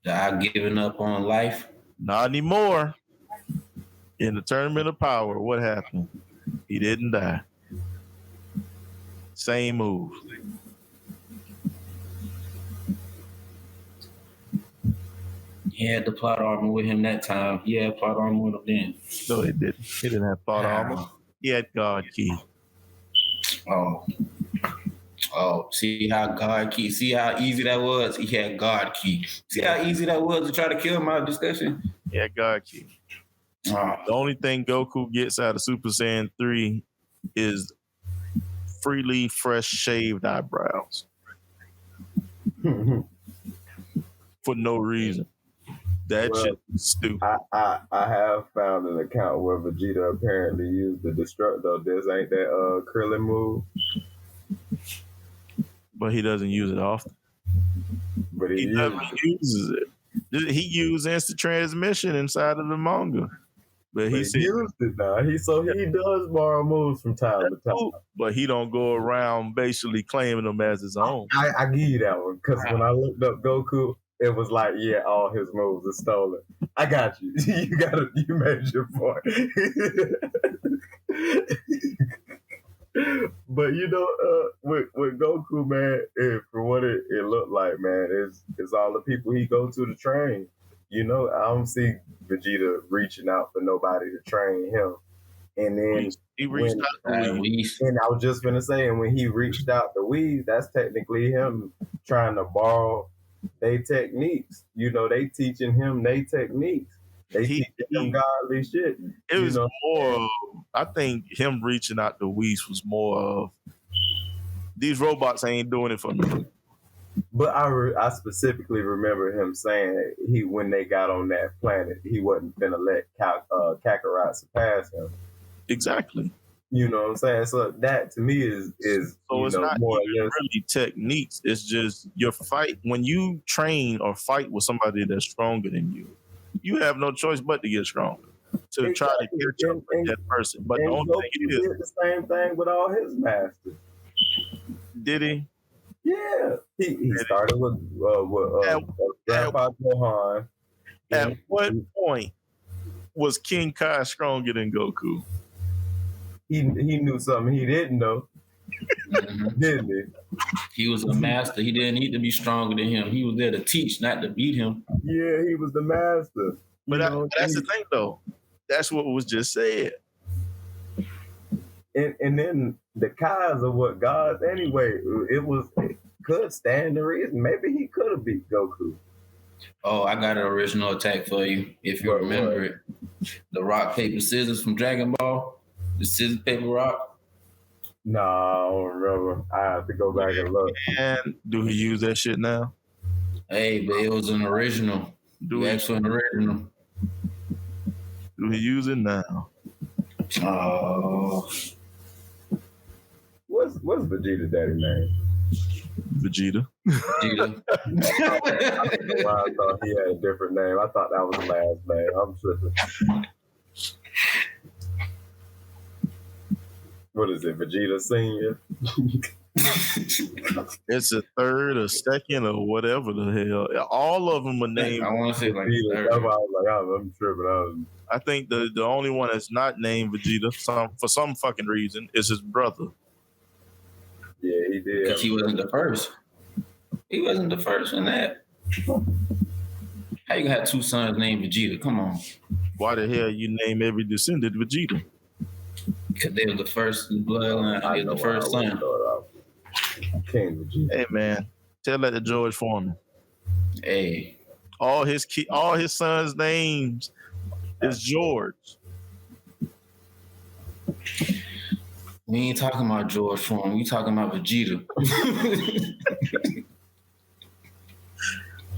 The I giving up on life. Not anymore. In the Tournament of Power, what happened? He didn't die. Same move. He had the plot armor with him that time. He had plot armor with him then. No, he didn't. He didn't have plot armor. He had God Key. Oh, see how God Key. See how easy that was? He had God Key. See how easy that was to try to kill my discussion? He had God Key. The only thing Goku gets out of Super Saiyan 3 is freely fresh shaved eyebrows. For no reason. That shit is stupid. I have found an account where Vegeta apparently used the Destructo Disc. Ain't that Krillin move? but he doesn't use it often. But He never uses it. He used instant transmission inside of the manga. But he said, used it now. He does borrow moves from time to time. But he don't go around basically claiming them as his own. I give you that one because when I looked up Goku, it was like, yeah, all his moves are stolen. I got you. You made your point. But with Goku, man, for what it looked like, man, is all the people he go to train. I don't see Vegeta reaching out for nobody to train him. And then he reached out to Whis. And I was just gonna say, and when he reached out to Whis, that's technically him trying to borrow their techniques. They teaching him their techniques. They teaching him godly shit. It was more. I think him reaching out to Whis was more of these robots ain't doing it for me. But I specifically remember him saying when they got on that planet, he wasn't finna let Kakarot surpass him. Exactly. You know what I'm saying? So that to me is so it's not more really techniques. It's just your fight. When you train or fight with somebody that's stronger than you, you have no choice but to get stronger to try to catch up with that person. But the only thing is, did the same thing with all his masters. Did he? Yeah, he started with Grandpa Gohan. At what point was King Kai stronger than Goku? He knew something he didn't know, didn't he? He was a master. He didn't need to be stronger than him. He was there to teach, not to beat him. Yeah, he was the master. But that's the thing, though. That's what was just said. And then the Kais are what gods anyway. It could stand the reason. Maybe he could have beat Goku. Oh, I got an original attack for you, if you remember it. The rock, paper, scissors from Dragon Ball. The scissors, paper, rock. No, I don't remember. I have to go back and look. And do he use that shit now? Hey, but it was an original. Actually an original. Do he use it now? Oh. What's Vegeta daddy name? Vegeta. Vegeta. I thought he had a different name. I thought that was the last name. I'm tripping. What is it, Vegeta Senior? It's a third or second or whatever the hell. All of them are named. I want to say like Vegeta. I was like, I'm tripping. I think the only one that's not named Vegeta, for some fucking reason, is his brother. Yeah, he did. Because he wasn't the first. He wasn't the first in that. How you gonna have two sons named Vegeta? Come on. Why the hell you name every descendant Vegeta? Because they were the first bloodline. They were the first son. King Vegeta. Hey man, tell that to George Foreman. Hey. All his sons' names is George. We ain't talking about George Foreman. We talking about Vegeta.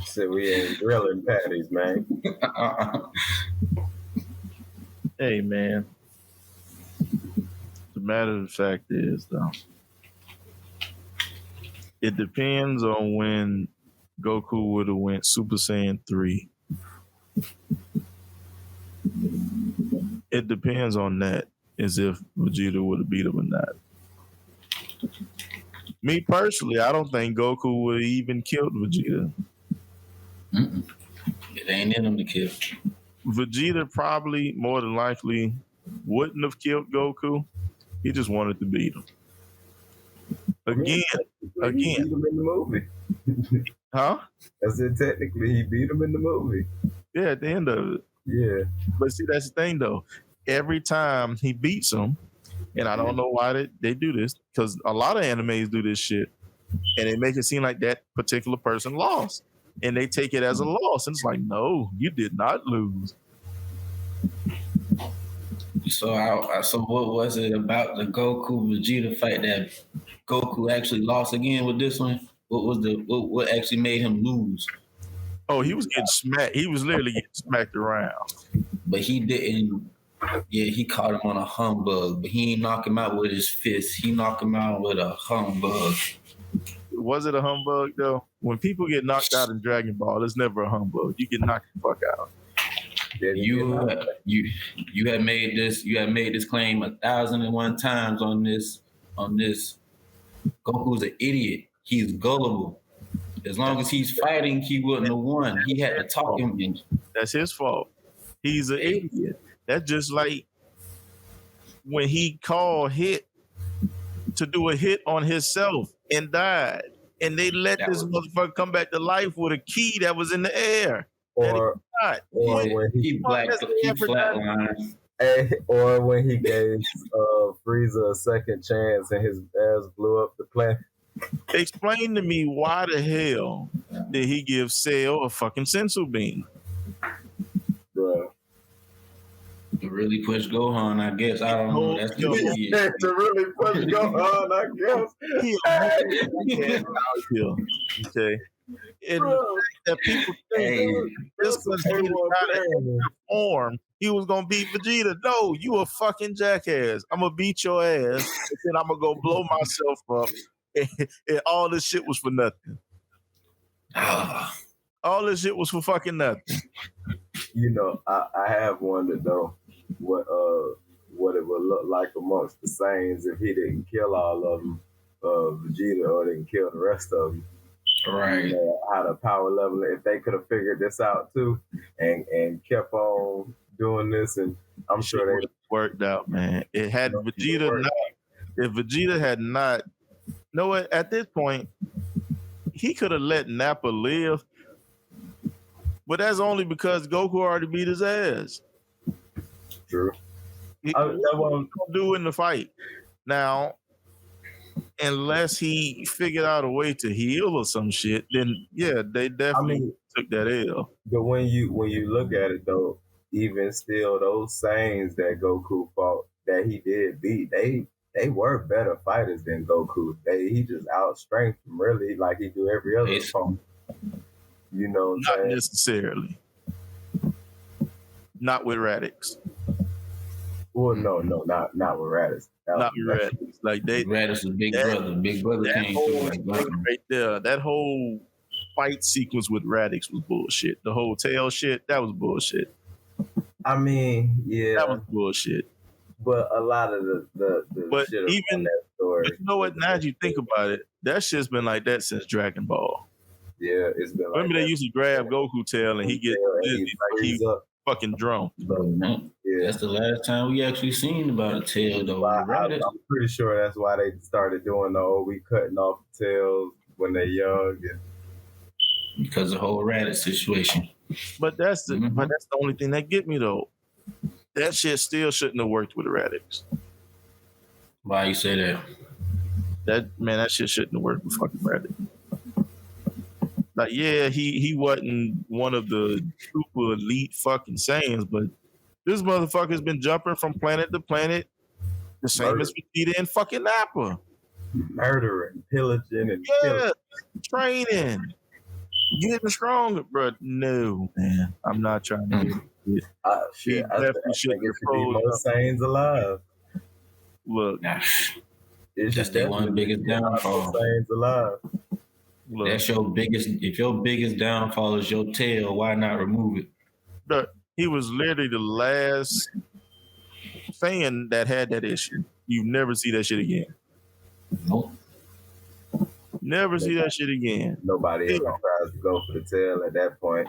So we ain't grilling patties, man. Hey, man. The matter of the fact is, though, it depends on when Goku would have went Super Saiyan 3. It depends on that, as if Vegeta would have beat him or not. Me personally, I don't think Goku would have even killed Vegeta. Mm-mm. It ain't in him to kill. Vegeta probably, more than likely, wouldn't have killed Goku. He just wanted to beat him. Again. He beat him in the movie. Huh? I said technically he beat him in the movie. Yeah, at the end of it. Yeah. But see, that's the thing, though. Every time he beats him, and I don't know why they do this, because a lot of animes do this shit, and they make it seem like that particular person lost. And they take it as a loss. And it's like, no, you did not lose. So what was it about the Goku Vegeta fight that Goku actually lost again with this one? What actually made him lose? Oh, he was getting smacked. He was literally getting smacked around. But he didn't. Yeah, he caught him on a humbug, but he ain't knock him out with his fist. He knocked him out with a humbug. was it a humbug though? When people get knocked out in Dragon Ball, it's never a humbug. You get knocked the fuck out. You have made this claim 1,001 times on this. Goku's an idiot. He's gullible. As long as he's fighting, he wouldn't have won. He had to talk him in. That's his fault. He's an idiot. That's just like when he called hit to do a hit on himself and died. And they let this motherfucker come back to life with a key that was in the air. Or when he flatlined. Or when he gave Frieza a second chance and his ass blew up the planet. Explain to me why the hell did he give Cell a fucking sensu bean? Bro. To really push Gohan, I guess. I don't know. That's to really push Gohan, I guess. Okay. And that people think this was form. He was gonna beat Vegeta. No, you a fucking jackass. I'm gonna beat your ass, and then I'm gonna go blow myself up. And all this shit was for nothing. All this shit was for fucking nothing. You know, I have wondered though what it would look like amongst the Saiyans if he didn't kill all of them, Vegeta, or didn't kill the rest of them. Right. You know, how the power level, if they could have figured this out too, and kept on doing this, and I'm sure they worked out, man. It had Vegeta not. If Vegeta had not, know what? At this point, he could have let Nappa live, but that's only because Goku already beat his ass. True. What gonna do in the fight now? Unless he figured out a way to heal or some shit, then yeah, they definitely took that L. But when you look at it though, even still, those Saiyans that Goku fought that he did beat, they were better fighters than Goku. He just outstrengthened them really like he do every other opponent. You know what I'm saying? Not necessarily. Not with Radix. Well, no, not with Radix. Not with Radix. Like Radix is big brother. Big brother came through right there. That whole fight sequence with Radix was bullshit. The whole tail shit, that was bullshit. I mean, yeah, that was bullshit. But a lot of the but shit even that story, but you know what? Now that you think about it, that shit's been like that since Dragon Ball. Yeah, it's been. Remember they used to grab Goku tail and he get like he fucking drunk. Yeah, that's the last time we actually seen about a tail though. I'm pretty sure that's why they started doing we cutting off the tails when they're young. Because of the whole Raditz situation. But that's the only thing that get me though. That shit still shouldn't have worked with the Radix. Why you say that? That shit shouldn't have worked with fucking Radix. Like, yeah, he wasn't one of the super elite fucking Saiyans, but this motherfucker's been jumping from planet to planet the same as Vegeta and fucking Nappa. Murdering, pillaging, and killing. Training. Getting stronger, bro. No, man. I'm not trying to get it. I think it should be most Saiyans alive. Look. It's just their one biggest downfall. Saiyans alive. Look. That's your biggest. If your biggest downfall is your tail, why not remove it? But he was literally the last Saiyan that had that issue. You never see that shit again. Nope. Never see that shit again. Nobody ever tries to go for the tail at that point.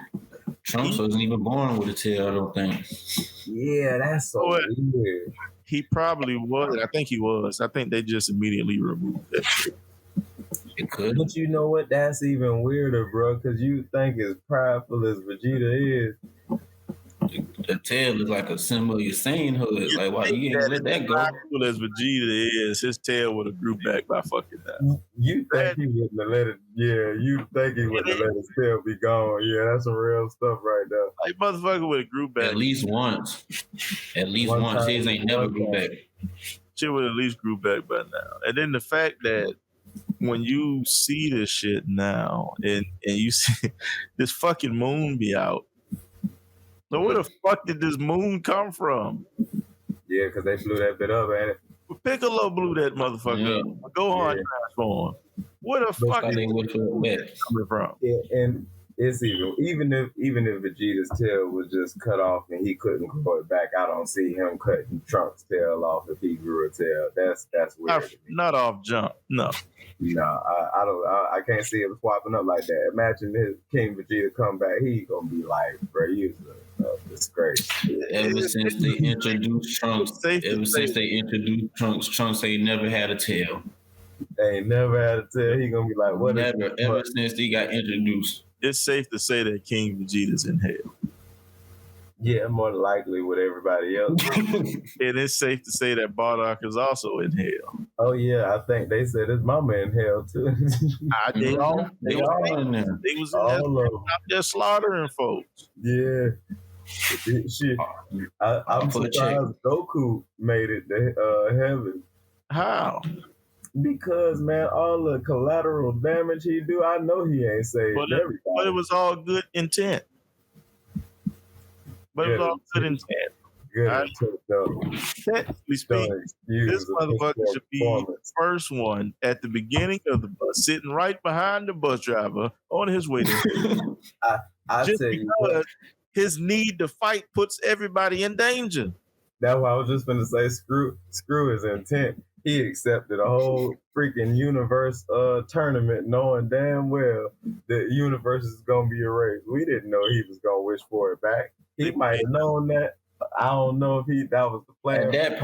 Trunks wasn't even born with a tail, I don't think. Yeah, that's so weird. He probably was. I think he was. I think they just immediately removed that shit. It could. But you know what? That's even weirder, bro, because you think as prideful as Vegeta is, the tail is like a symbol of your sainthood. Like, why you ain't let that go? As prideful as Vegeta is, his tail would have grew back by fucking that. You think he wouldn't have let it? Yeah, you think he wouldn't have let his tail be gone? Yeah, that's some real stuff right there. Like motherfucker would have grew back at least once. At least once. His ain't never grew back. Shit would at least grew back by now. And then the fact that when you see this shit now, and you see this fucking moon be out. So where the fuck did this moon come from? Yeah, because they blew that bit up, ain't it? Piccolo blew that motherfucker up. Gohan transformed. Where the fuck is coming from? Yeah, and it's even if Vegeta's tail was just cut off and he couldn't grow it back, I don't see him cutting Trunks' tail off if he grew a tail. That's weird. Not off jump. No. No, I don't. I can't see him swapping up like that. Imagine his King Vegeta come back, he gonna be like, bro, you a disgrace. Ever since they introduced Trunks, Trunks ain't never had a tail. Ain't never had a tail. He gonna be like, what? Never. Ever since he got introduced. It's safe to say that King Vegeta's in hell. Yeah, more likely with everybody else. And it's safe to say that Bardock is also in hell. Oh yeah, I think they said his mama in hell too. They all in there. They was out there slaughtering folks. Yeah. Shit. I'm surprised Goku made it to heaven. How? Because, man, all the collateral damage he do, I know he ain't saved everybody. But it was all good intent. Technically speaking, this motherfucker should be the first one at the beginning of the bus, sitting right behind the bus driver on his way to just because his need to fight puts everybody in danger. That's why I was just going to say, screw his intent. He accepted a whole freaking universe tournament knowing damn well the universe is going to be erased. We didn't know he was going to wish for it back. He might have known that. I don't know if that was the plan. At that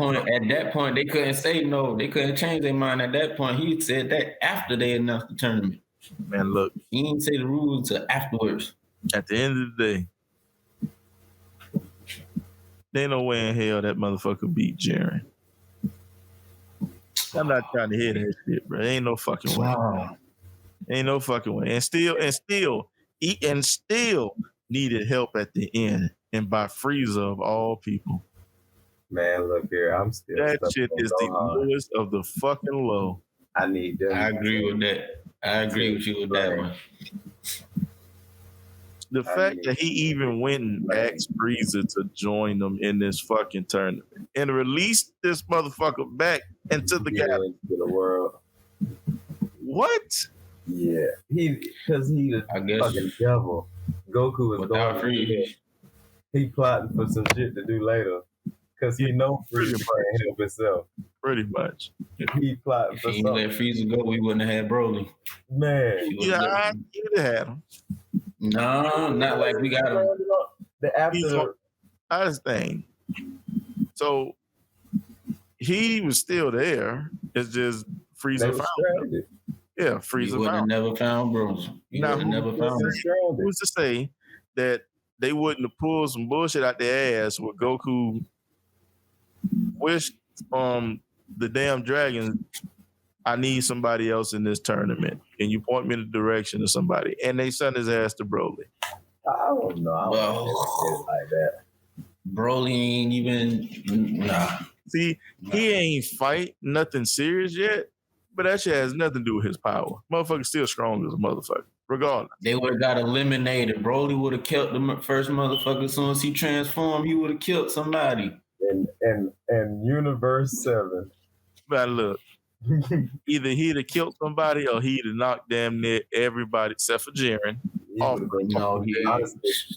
point, they couldn't say no. They couldn't change their mind. At that point, he said that after they announced the tournament. Man, look. He didn't say the rules until afterwards. At the end of the day, there ain't no way in hell that motherfucker beat Jiren. I'm not trying to hear that shit, bro. Ain't no fucking way. Wow. Ain't no fucking way. And still needed help at the end, and by Frieza of all people. Man, look here, I'm still. That shit is the lowest of the fucking low. I need that. I agree with that. I agree with you with that one. The fact that he even went and asked Frieza to join them in this fucking tournament and released this motherfucker back into the galaxy. To the world. What? Yeah, because he the fucking devil. Goku is going free. He plotting for some shit to do later because he know Frieza can't help himself. Pretty much. He plotting for something. If he let Frieza go, we wouldn't have had Broly. Man, you'd have had him. No, not like we got him. I understand. So he was still there. It's just Frieza found him. Yeah, Frieza would have never found Bruce. Now, who's to say that they wouldn't have pulled some bullshit out their ass with Goku wished the damn dragon, I need somebody else in this tournament. Can you point me in the direction of somebody? And they sent his ass to Broly. I don't know. I don't know like that. Broly ain't even, nah. See, he ain't fight nothing serious yet, but that shit has nothing to do with his power. Motherfucker's still strong as a motherfucker, regardless. They would have got eliminated. Broly would have killed the first motherfucker as soon as he transformed. He would have killed somebody. And Universe 7. But look, either he'd have killed somebody or he'd have knocked damn near everybody except for Jiren. Honestly,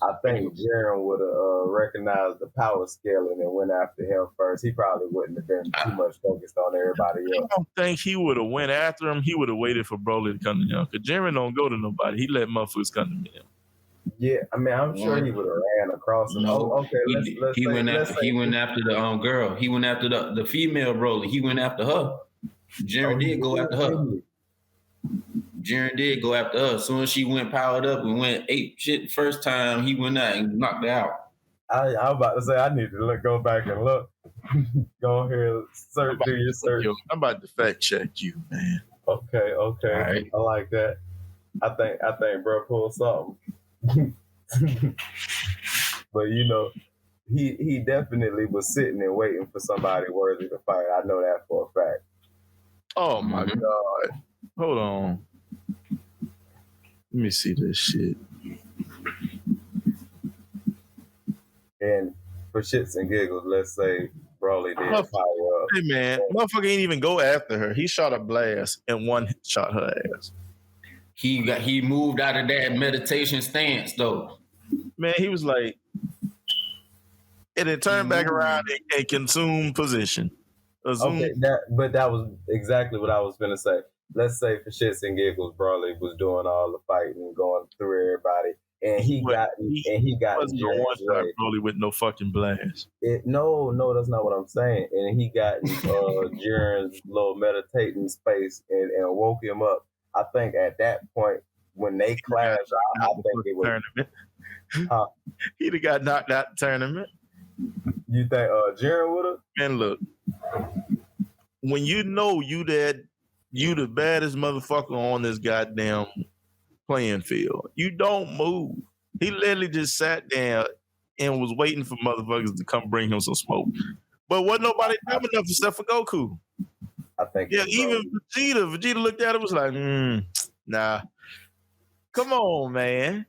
I think Jiren would have recognized the power scaling and went after him first. He probably wouldn't have been too much focused on everybody else. I don't think he would have went after him. He would have waited for Broly to come to him. Because Jiren don't go to nobody. He let motherfuckers come to him. Yeah, I mean, I'm sure he would have ran across him. No, okay, he went after the girl. He went after the female Broly. He went after her. Jiren did go after her. Jiren did go after her. As soon as she went powered up and went ape shit the first time, he went out and knocked her out. I was about to say, I need to go back and look. Go ahead, do your search. I'm about to fact check you, man. Okay. Right. I like that. I think bro pulled something. But he definitely was sitting and waiting for somebody worthy to fight. I know that for a fact. Oh my God. Hold on. Let me see this shit. And for shits and giggles, let's say Broly did power Hey man, motherfucker ain't even go after her. He shot a blast and one shot her ass. He moved out of that meditation stance though. Man, he was like, and it turned back around and consumed position. Okay, that was exactly what I was gonna say. Let's say for shits and giggles, Broly was doing all the fighting and going through everybody, and he got wasn't no one shot Broly with no fucking blast. No, that's not what I'm saying. And he got Jiren's little meditating space and woke him up. I think at that point when they clashed, I think it was tournament. He'd have got knocked out the tournament. You think Jiren would have? Man, look, when you know you the baddest motherfucker on this goddamn playing field, you don't move. He literally just sat down and was waiting for motherfuckers to come bring him some smoke. But wasn't nobody dumb enough except for Goku. I think. Yeah, even Vegeta looked at it, was like, nah. Come on, man.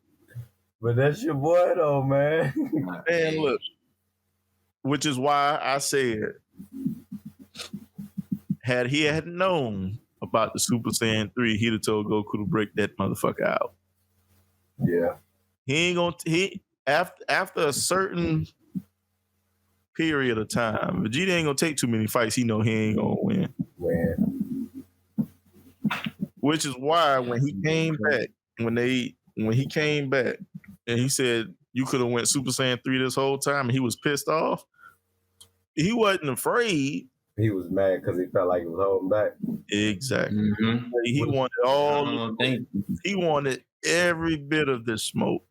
But that's your boy though, man. Man, look. Which is why I said, had he had known about the Super Saiyan 3, he'd have told Goku to break that motherfucker out. Yeah. After a certain period of time, Vegeta ain't gonna take too many fights. He know he ain't gonna win. Which is why when he came back, and he said you could have went Super Saiyan 3 this whole time, and he was pissed off. He wasn't afraid. He was mad because he felt like he was holding back. Exactly. Mm-hmm. He wanted he wanted every bit of this smoke.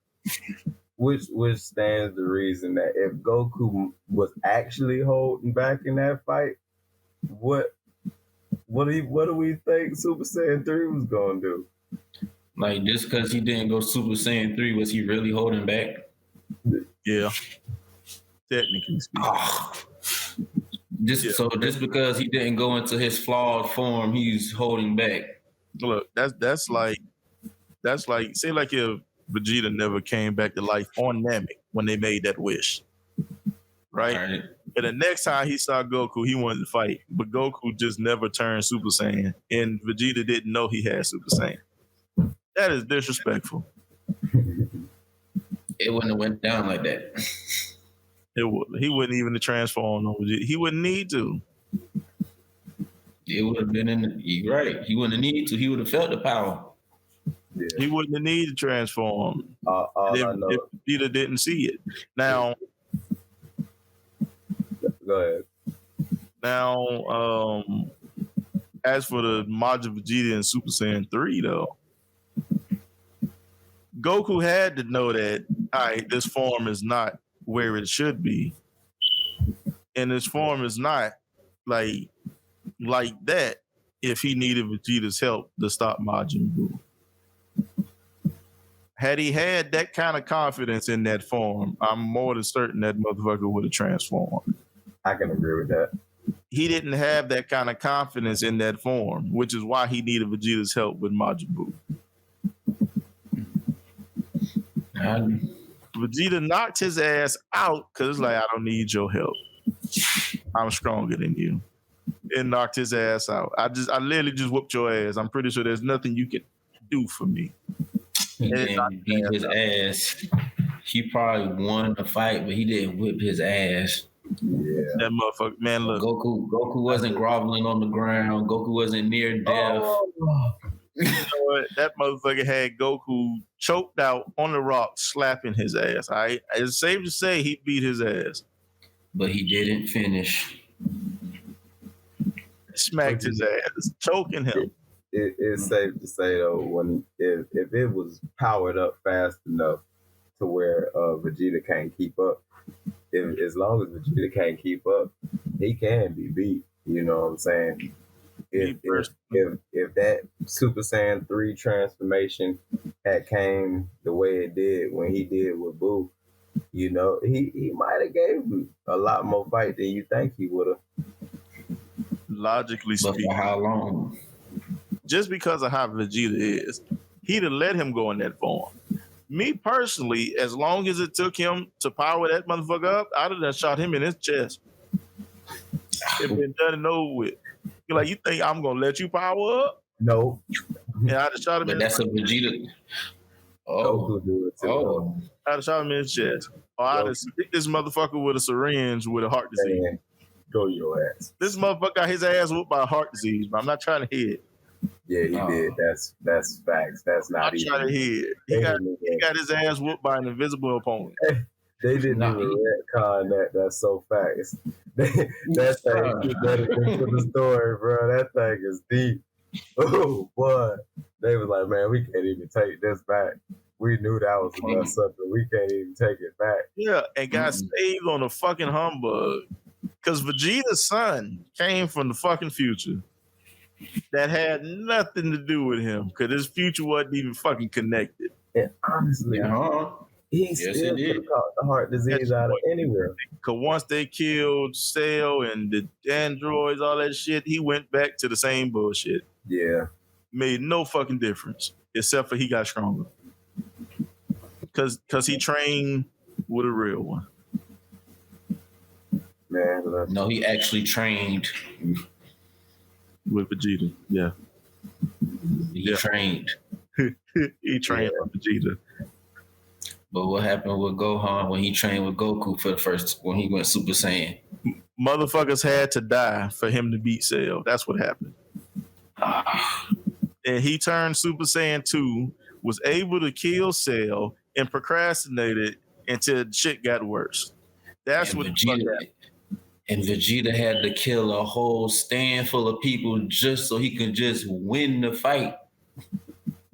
Which stands the reason that if Goku was actually holding back in that fight, what do we think Super Saiyan 3 was gonna do? Like, just because he didn't go Super Saiyan 3, was he really holding back? Yeah. Technically speaking. Just because he didn't go into his flawed form, he's holding back. Look, that's like say like if Vegeta never came back to life on Namek when they made that wish. Right? And the next time he saw Goku, he wanted to fight. But Goku just never turned Super Saiyan. And Vegeta didn't know he had Super Saiyan. That is disrespectful. It wouldn't have went down like that. He wouldn't even have transformed on Vegeta. He wouldn't need to. It would have been right. He wouldn't have needed to. He would have felt the power. Yeah. He wouldn't have needed to transform if Vegeta didn't see it. Now, go ahead. Now, as for the Majin Vegeta and Super Saiyan 3, though, Goku had to know that, all right, this form is not where it should be. And this form is not like that if he needed Vegeta's help to stop Majin Buu. Had he had that kind of confidence in that form, I'm more than certain that motherfucker would have transformed. I can agree with that. He didn't have that kind of confidence in that form, which is why he needed Vegeta's help with Majin Buu. Vegeta knocked his ass out because it's like, I don't need your help. I'm stronger than you. It knocked his ass out. I literally just whooped your ass. I'm pretty sure there's nothing you can do for me. He didn't beat his ass. He probably won the fight, but he didn't whip his ass. Yeah. That motherfucker, man, look. Goku wasn't groveling on the ground. Goku wasn't near death. You know what? That motherfucker had Goku choked out on the rock, slapping his ass. All right? It's safe to say he beat his ass. But he didn't finish. Smacked his ass, choking him. It's safe to say, though, if it was powered up fast enough to where Vegeta can't keep up, as long as Vegeta can't keep up, he can be beat. You know what I'm saying? If that Super Saiyan 3 transformation had came the way it did when he did with Buu, you know, he might have gave him a lot more fight than you think he would have. Logically speaking. But for how long? Just because of how Vegeta is, he'd have let him go in that form. Me personally, as long as it took him to power that motherfucker up, I'd have shot him in his chest. It been done and over with. You're like, you think I'm gonna let you power up? No. And I'd have shot him But in that's a Vegeta. Oh, Goku do it too. oh, I'd have shot him in his chest. Or I'd have stick this motherfucker with a syringe with a heart disease. Man, go your ass. This motherfucker got his ass whooped by a heart disease, but I'm not trying to hit. Yeah, he did. That's facts. That's not I'm even. trying to hit. He got his ass whooped by an invisible opponent. They didn't even retcon that. That's so fast. That thing better into the story, bro. That thing is deep. Oh boy, they was like, man, we can't even take this back. We knew that was about something. We can't even take it back. Yeah, and got saved on a fucking humbug because Vegeta's son came from the fucking future. That had nothing to do with him because his future wasn't even fucking connected. And honestly, he still could have caught the heart disease out of anywhere. Because once they killed Cell and the androids, all that shit, he went back to the same bullshit. Yeah. Made no fucking difference except for he got stronger. Because he trained with a real one. Man, no, he actually trained with Vegeta. Yeah. He trained. He trained with Vegeta. But what happened with Gohan when he trained with Goku for the first, when he went Super Saiyan? Motherfuckers had to die for him to beat Cell. That's what happened. And he turned Super Saiyan 2, was able to kill Cell, and procrastinated until shit got worse. That's what Vegeta. And Vegeta had to kill a whole stand full of people just so he could just win the fight.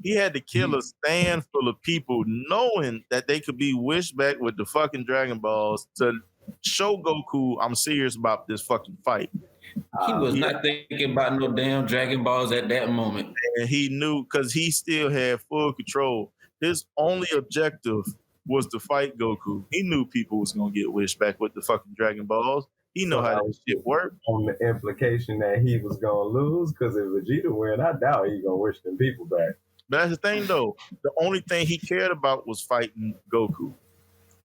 He had to kill a stand full of people knowing that they could be wished back with the fucking Dragon Balls to show Goku I'm serious about this fucking fight. He was not thinking about no damn Dragon Balls at that moment. And he knew because he still had full control. His only objective was to fight Goku. He knew people was going to get wished back with the fucking Dragon Balls. He know how that shit worked. On the implication that he was going to lose, because if Vegeta win, I doubt he's going to wish them people back. But that's the thing, though. The only thing he cared about was fighting Goku,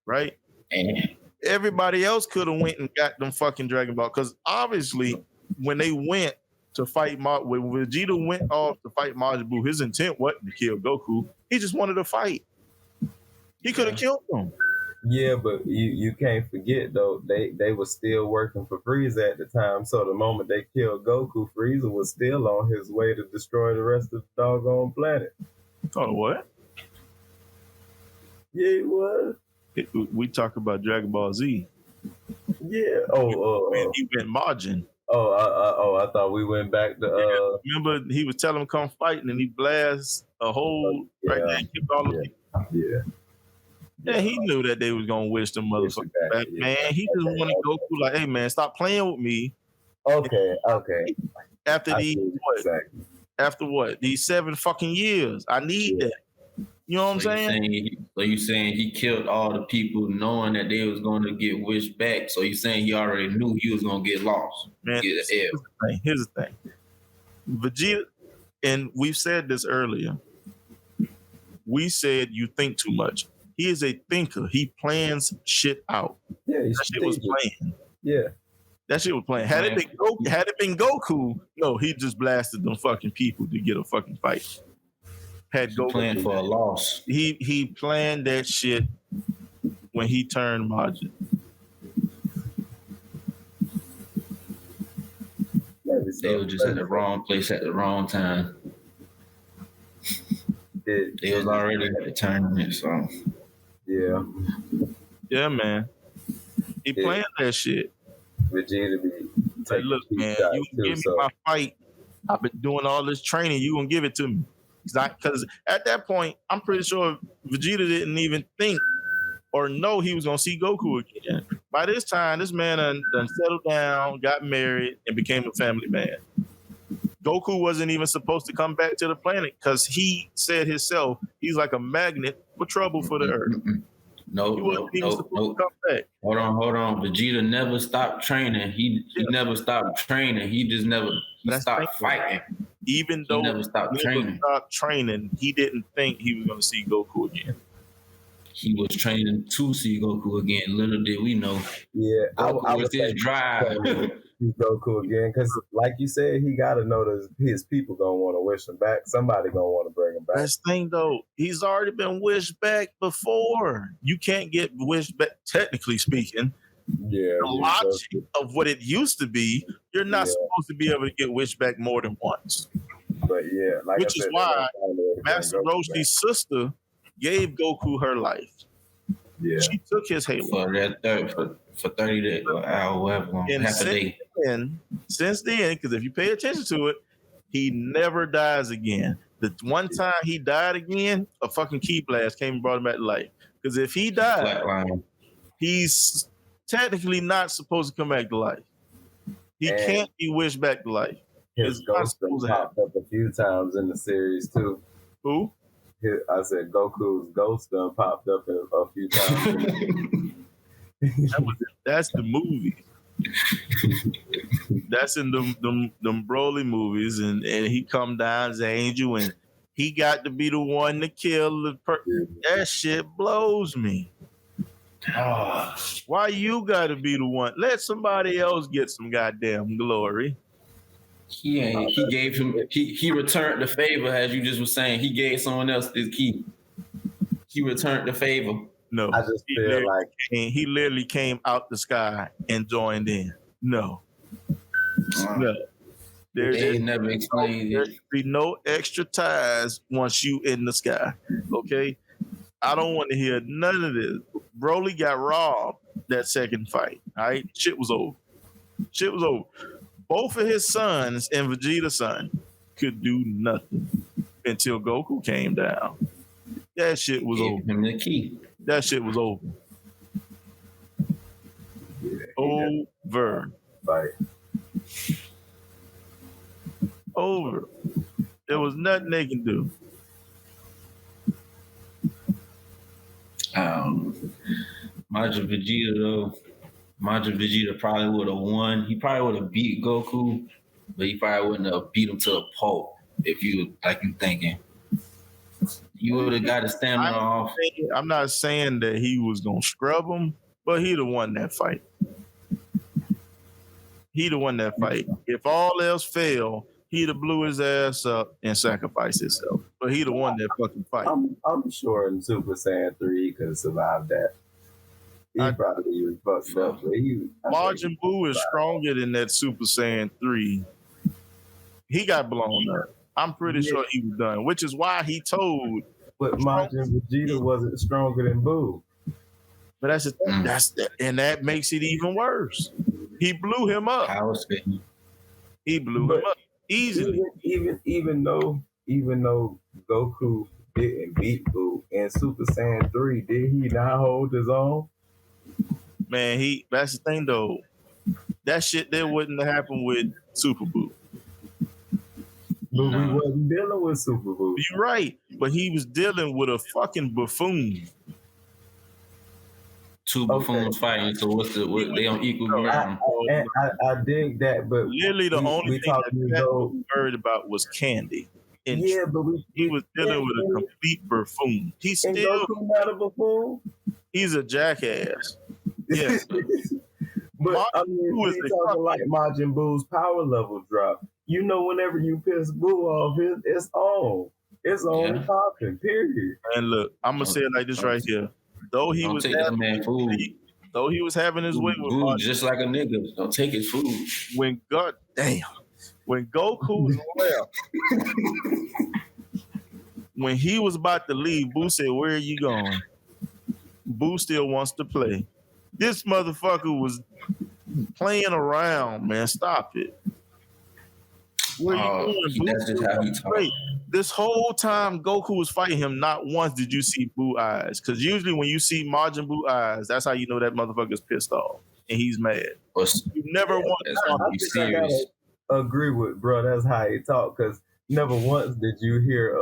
right? And everybody else could have went and got them fucking Dragon Ball. Because obviously, when they went to fight, when Vegeta went off to fight Majin Buu, his intent wasn't to kill Goku. He just wanted to fight. He could have killed him. Yeah, but you can't forget though, they were still working for Frieza at the time. So the moment they killed Goku, Frieza was still on his way to destroy the rest of the doggone planet. Oh, what? Yeah, he was. We talk about Dragon Ball Z. Yeah. When he went Majin. I thought we went back to. Remember, he was telling him come fight, and he blasts a hole right there and killed all of them. Yeah. Yeah, he knew that they was gonna wish them motherfuckers back. Yeah. Man, he just wanted Goku like, hey man, stop playing with me. Okay. After these 7 fucking years, I need that. You know what I'm saying? So you saying he killed all the people knowing that they was going to get wished back. So you saying he already knew he was going to get lost. Man, here's the thing. Vegeta, and we've said this earlier. We said you think too much. He is a thinker. He plans shit out. Yeah, that shit was playing. Yeah. That shit was playing. Had it been Goku, no, he just blasted them fucking people to get a fucking fight. Had Goku planned for a loss. He planned that shit when he turned Majin. They were just at the wrong place at the wrong time. They was already at the tournament, so yeah. Yeah, man. He planned that shit. Vegeta be like, look, man, you can give me my fight. I've been doing all this training. You gonna give it to me? Because at that point, I'm pretty sure Vegeta didn't even think or know he was gonna see Goku again. By this time, this man done settled down, got married, and became a family man. Goku wasn't even supposed to come back to the planet because he said himself he's like a magnet for trouble for the Earth. No. To come back. Hold on. Vegeta never stopped training. He never stopped training. He just never stopped fighting. Even though he never stopped training, he didn't think he was going to see Goku again. He was training to see Goku again. Little did we know. Yeah, I was his drive. see Goku again because, like you said, he got to know that his people gonna want to wish him back. Somebody gonna want to bring him back. That's the thing, though. He's already been wished back before. You can't get wished back, technically speaking. Yeah, The logic of what it used to be, you're not supposed to be able to get wished back more than once. But yeah, like which is why Master Roshi's sister gave Goku her life. Yeah, she took his halo for 30 days or however long, and half a day. Since then, because if you pay attention to it, he never dies again. The one time he died again, a fucking key blast came and brought him back to life. Because if he died, he's technically not supposed to come back to life. He can't be wished back to life. His ghost popped up a few times in the series too. Who? I said Goku's ghost done popped up a few times. That's the movie. That's in them Broly movies, and he come down as an angel, and he got to be the one to kill the That shit blows me. Why you got to be the one? Let somebody else get some goddamn glory. He gave him. He returned the favor, as you just were saying. He gave someone else this key. He returned the favor. No, I just feel like he literally came out the sky and joined in. No. They never explained there it. should be no extra ties once you in the sky. Okay, I don't want to hear none of this. Broly got robbed that second fight. All right, shit was over. Both of his sons and Vegeta's son could do nothing until Goku came down. That shit was over. Him the key. That shit was over. Over. Right. Over. There was nothing they can do. Majin Vegeta though. Majin Vegeta probably would have won. He probably would have beat Goku, but he probably wouldn't have beat him to a pulp if you thinking. You would have got his stamina off. I'm not saying that he was gonna scrub him, but he'd have won that fight. If all else failed, he'd have blew his ass up and sacrificed himself. But he'd have won that fucking fight. I'm sure in Super Saiyan 3 he could have survived that. He probably was fucked up. Majin Buu is stronger than that Super Saiyan 3. He got blown up. I'm pretty sure he was done, which is why he told. But Majin Vegeta wasn't stronger than Buu. But that's the thing. And that makes it even worse. He blew him up. He blew him up easily. Even though Goku didn't beat Buu in Super Saiyan 3, did he not hold his own? Man, that's the thing though. That shit there wouldn't have happened with Super Buu. But we wasn't dealing with Super Buu. You're right, but he was dealing with a fucking buffoon. Two buffoons fighting, so they on equal ground? I dig that, but literally the only thing that we worried about was Candy. And but he was dealing with a complete buffoon. He's still Goku not a buffoon. He's a jackass. Yeah. But I mean, we talking like Majin Buu's power level drop. You know, whenever you piss Buu off, it's on. It's on popping, period. And look, I'm gonna say it like this right here. Though he was having his way with Buu, just like a nigga. Don't take his food. When Goku left, when he was about to leave, Buu said, "Where are you going?" Buu still wants to play. This motherfucker was playing around, man. Stop it. Where you going, that's just how he talks. This whole time Goku was fighting him, not once did you see Buu eyes. Because usually when you see Majin Buu eyes, that's how you know that motherfucker's pissed off and he's mad. You never want to serious. Agree with bro. That's how he talk. Because never once did you hear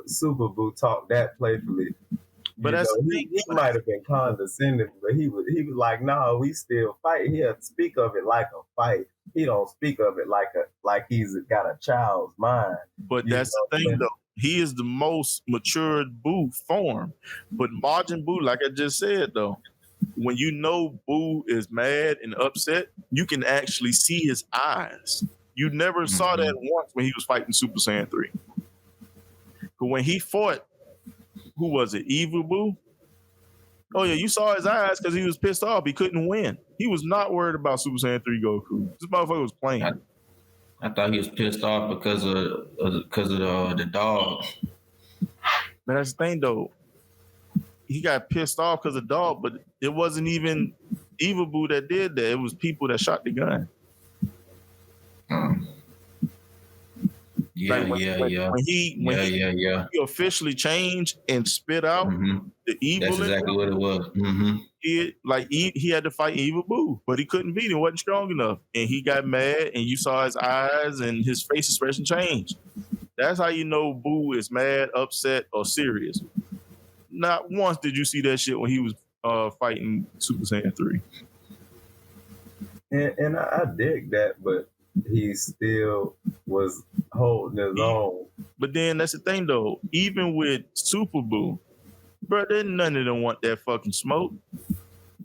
Super Buu talk that playfully. But that's he might have been condescending, but he was like, "No, we still fight." He'll speak of it like a fight. He don't speak of it like he's got a child's mind. But that's the thing, though. He is the most matured Buu form. But Majin Buu, like I just said, though, when you know Boo is mad and upset, you can actually see his eyes. You never saw that once when he was fighting Super Saiyan 3. But when he fought, who was it? Evil Boo? Oh yeah, you saw his eyes because he was pissed off. He couldn't win. He was not worried about Super Saiyan 3 Goku. This motherfucker was playing. I thought he was pissed off because of the dog. But that's the thing though. He got pissed off because of dog, but it wasn't even Evil Boo that did that. It was people that shot the gun. When he officially changed and spit out the evil. That's exactly what it was. He had to fight Evil Boo, but he couldn't beat him. Wasn't strong enough, and he got mad. And you saw his eyes and his face expression change. That's how you know Boo is mad, upset, or serious. Not once did you see that shit when he was fighting Super Saiyan 3. And I dig that, but he still was holding his own. But then that's the thing though. Even with Super Boo, bro, none of them want that fucking smoke.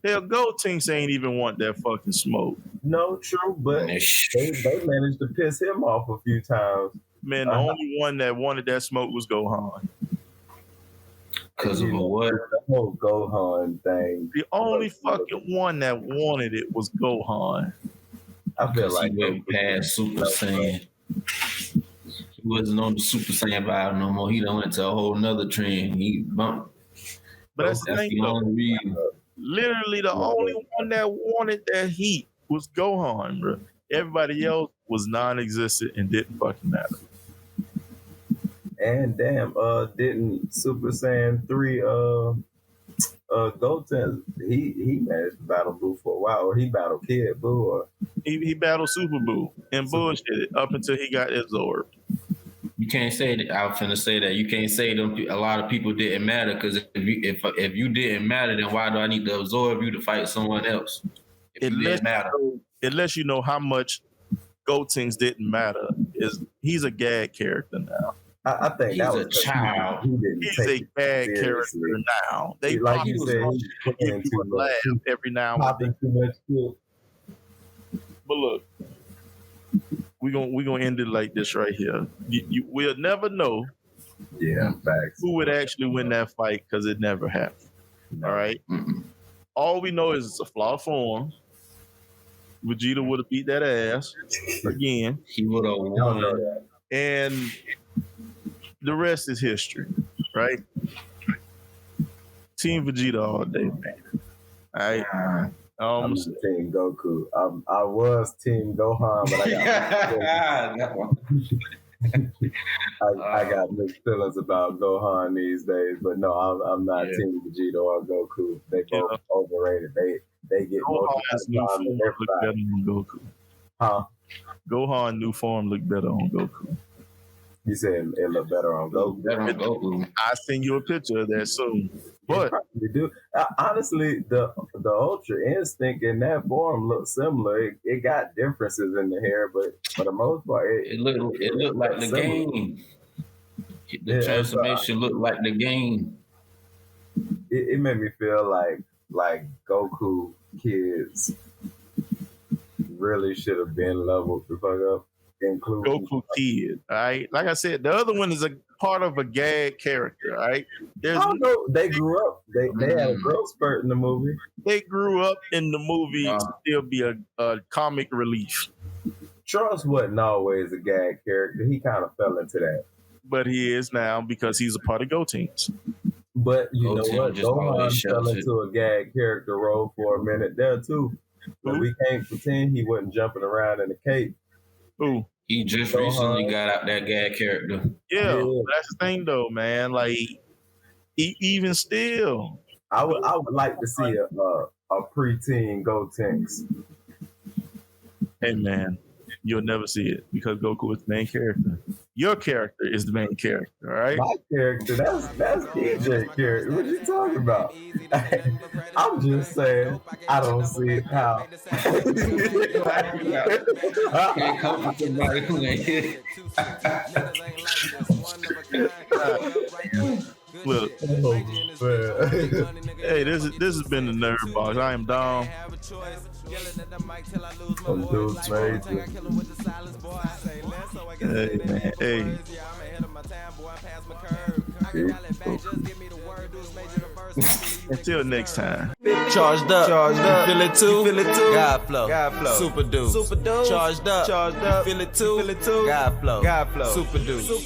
Hell, Gotenks ain't even want that fucking smoke. No, true, but they managed to piss him off a few times. Man, the only one that wanted that smoke was Gohan. Because of what? The whole Gohan thing. The only fucking one that wanted it was Gohan. I feel like he went past Super Saiyan. He wasn't on the Super Saiyan vibe no more. He done went to a whole nother trend. He bumped. But that's the only reason. Literally, the only one that wanted that heat was Gohan, bro. Everybody else was non-existent and didn't fucking matter. And damn, didn't Super Saiyan 3 Goten, he managed to battle Boo for a while, or he battled Kid Boo, or he battled Super Boo and bullshit up until he got absorbed. You can't say that. I was finna say that. You can't say them. A lot of people didn't matter, because if you didn't matter, then why do I need to absorb you to fight someone else? If you didn't matter, it lets you know how much Gotenks didn't matter. He's a gag character now. I think he's that was a child. He's a bad character now. They like you said, he's laugh every now and then. But look, we're gonna end it like this right here. We'll never know. Yeah, facts. Who would actually win that fight, because it never happened. All right. All we know is it's a flawed form. Vegeta would have beat that ass again. He would have won. And the rest is history, right? Team Vegeta all day, man. All right. I'm Team Goku. I was Team Gohan, but I got mixed feelings about Gohan these days. But no, I'm not Team Vegeta or Goku. They both overrated. They get more time than everybody. Goku. Huh? Gohan new form looked better on Goku. You said it looked better on Goku. I'll send you a picture of that soon. But you do. Honestly, the Ultra Instinct in that form looked similar. It got differences in the hair, but for the most part, it looked like the game. The transformation looked like the game. It made me feel like Goku kids really should have been leveled the fuck up. Goku kid, all right? Like I said, the other one is a part of a gag character, all right? I don't know. They grew up. They had a growth spurt in the movie. They grew up in the movie to still be a comic relief. Trunks wasn't always a gag character. He kind of fell into that. But he is now, because he's a part of Gotenks. But you know what? Gohan fell into a gag character role for a minute there too. But we can't pretend he wasn't jumping around in a cape. Who? He just recently got out that gag character. Yeah, that's the thing though, man. Like, even still, I would like to see a preteen Gotenks. Hey man, you'll never see it, because Goku is the main character. Your character is the main character, all right? My character, that's DJ character. What you talking about? I'm just saying, I don't see it how. Can't come with somebody who ain't hit. Look, hey, this has been the Nerd Box. I am Dom. I'm Dude's Major. Hey, man. Hey. Until next time. Charged up, feel it too, God flow, super dude, charged up, feel it too, God flow, super dude.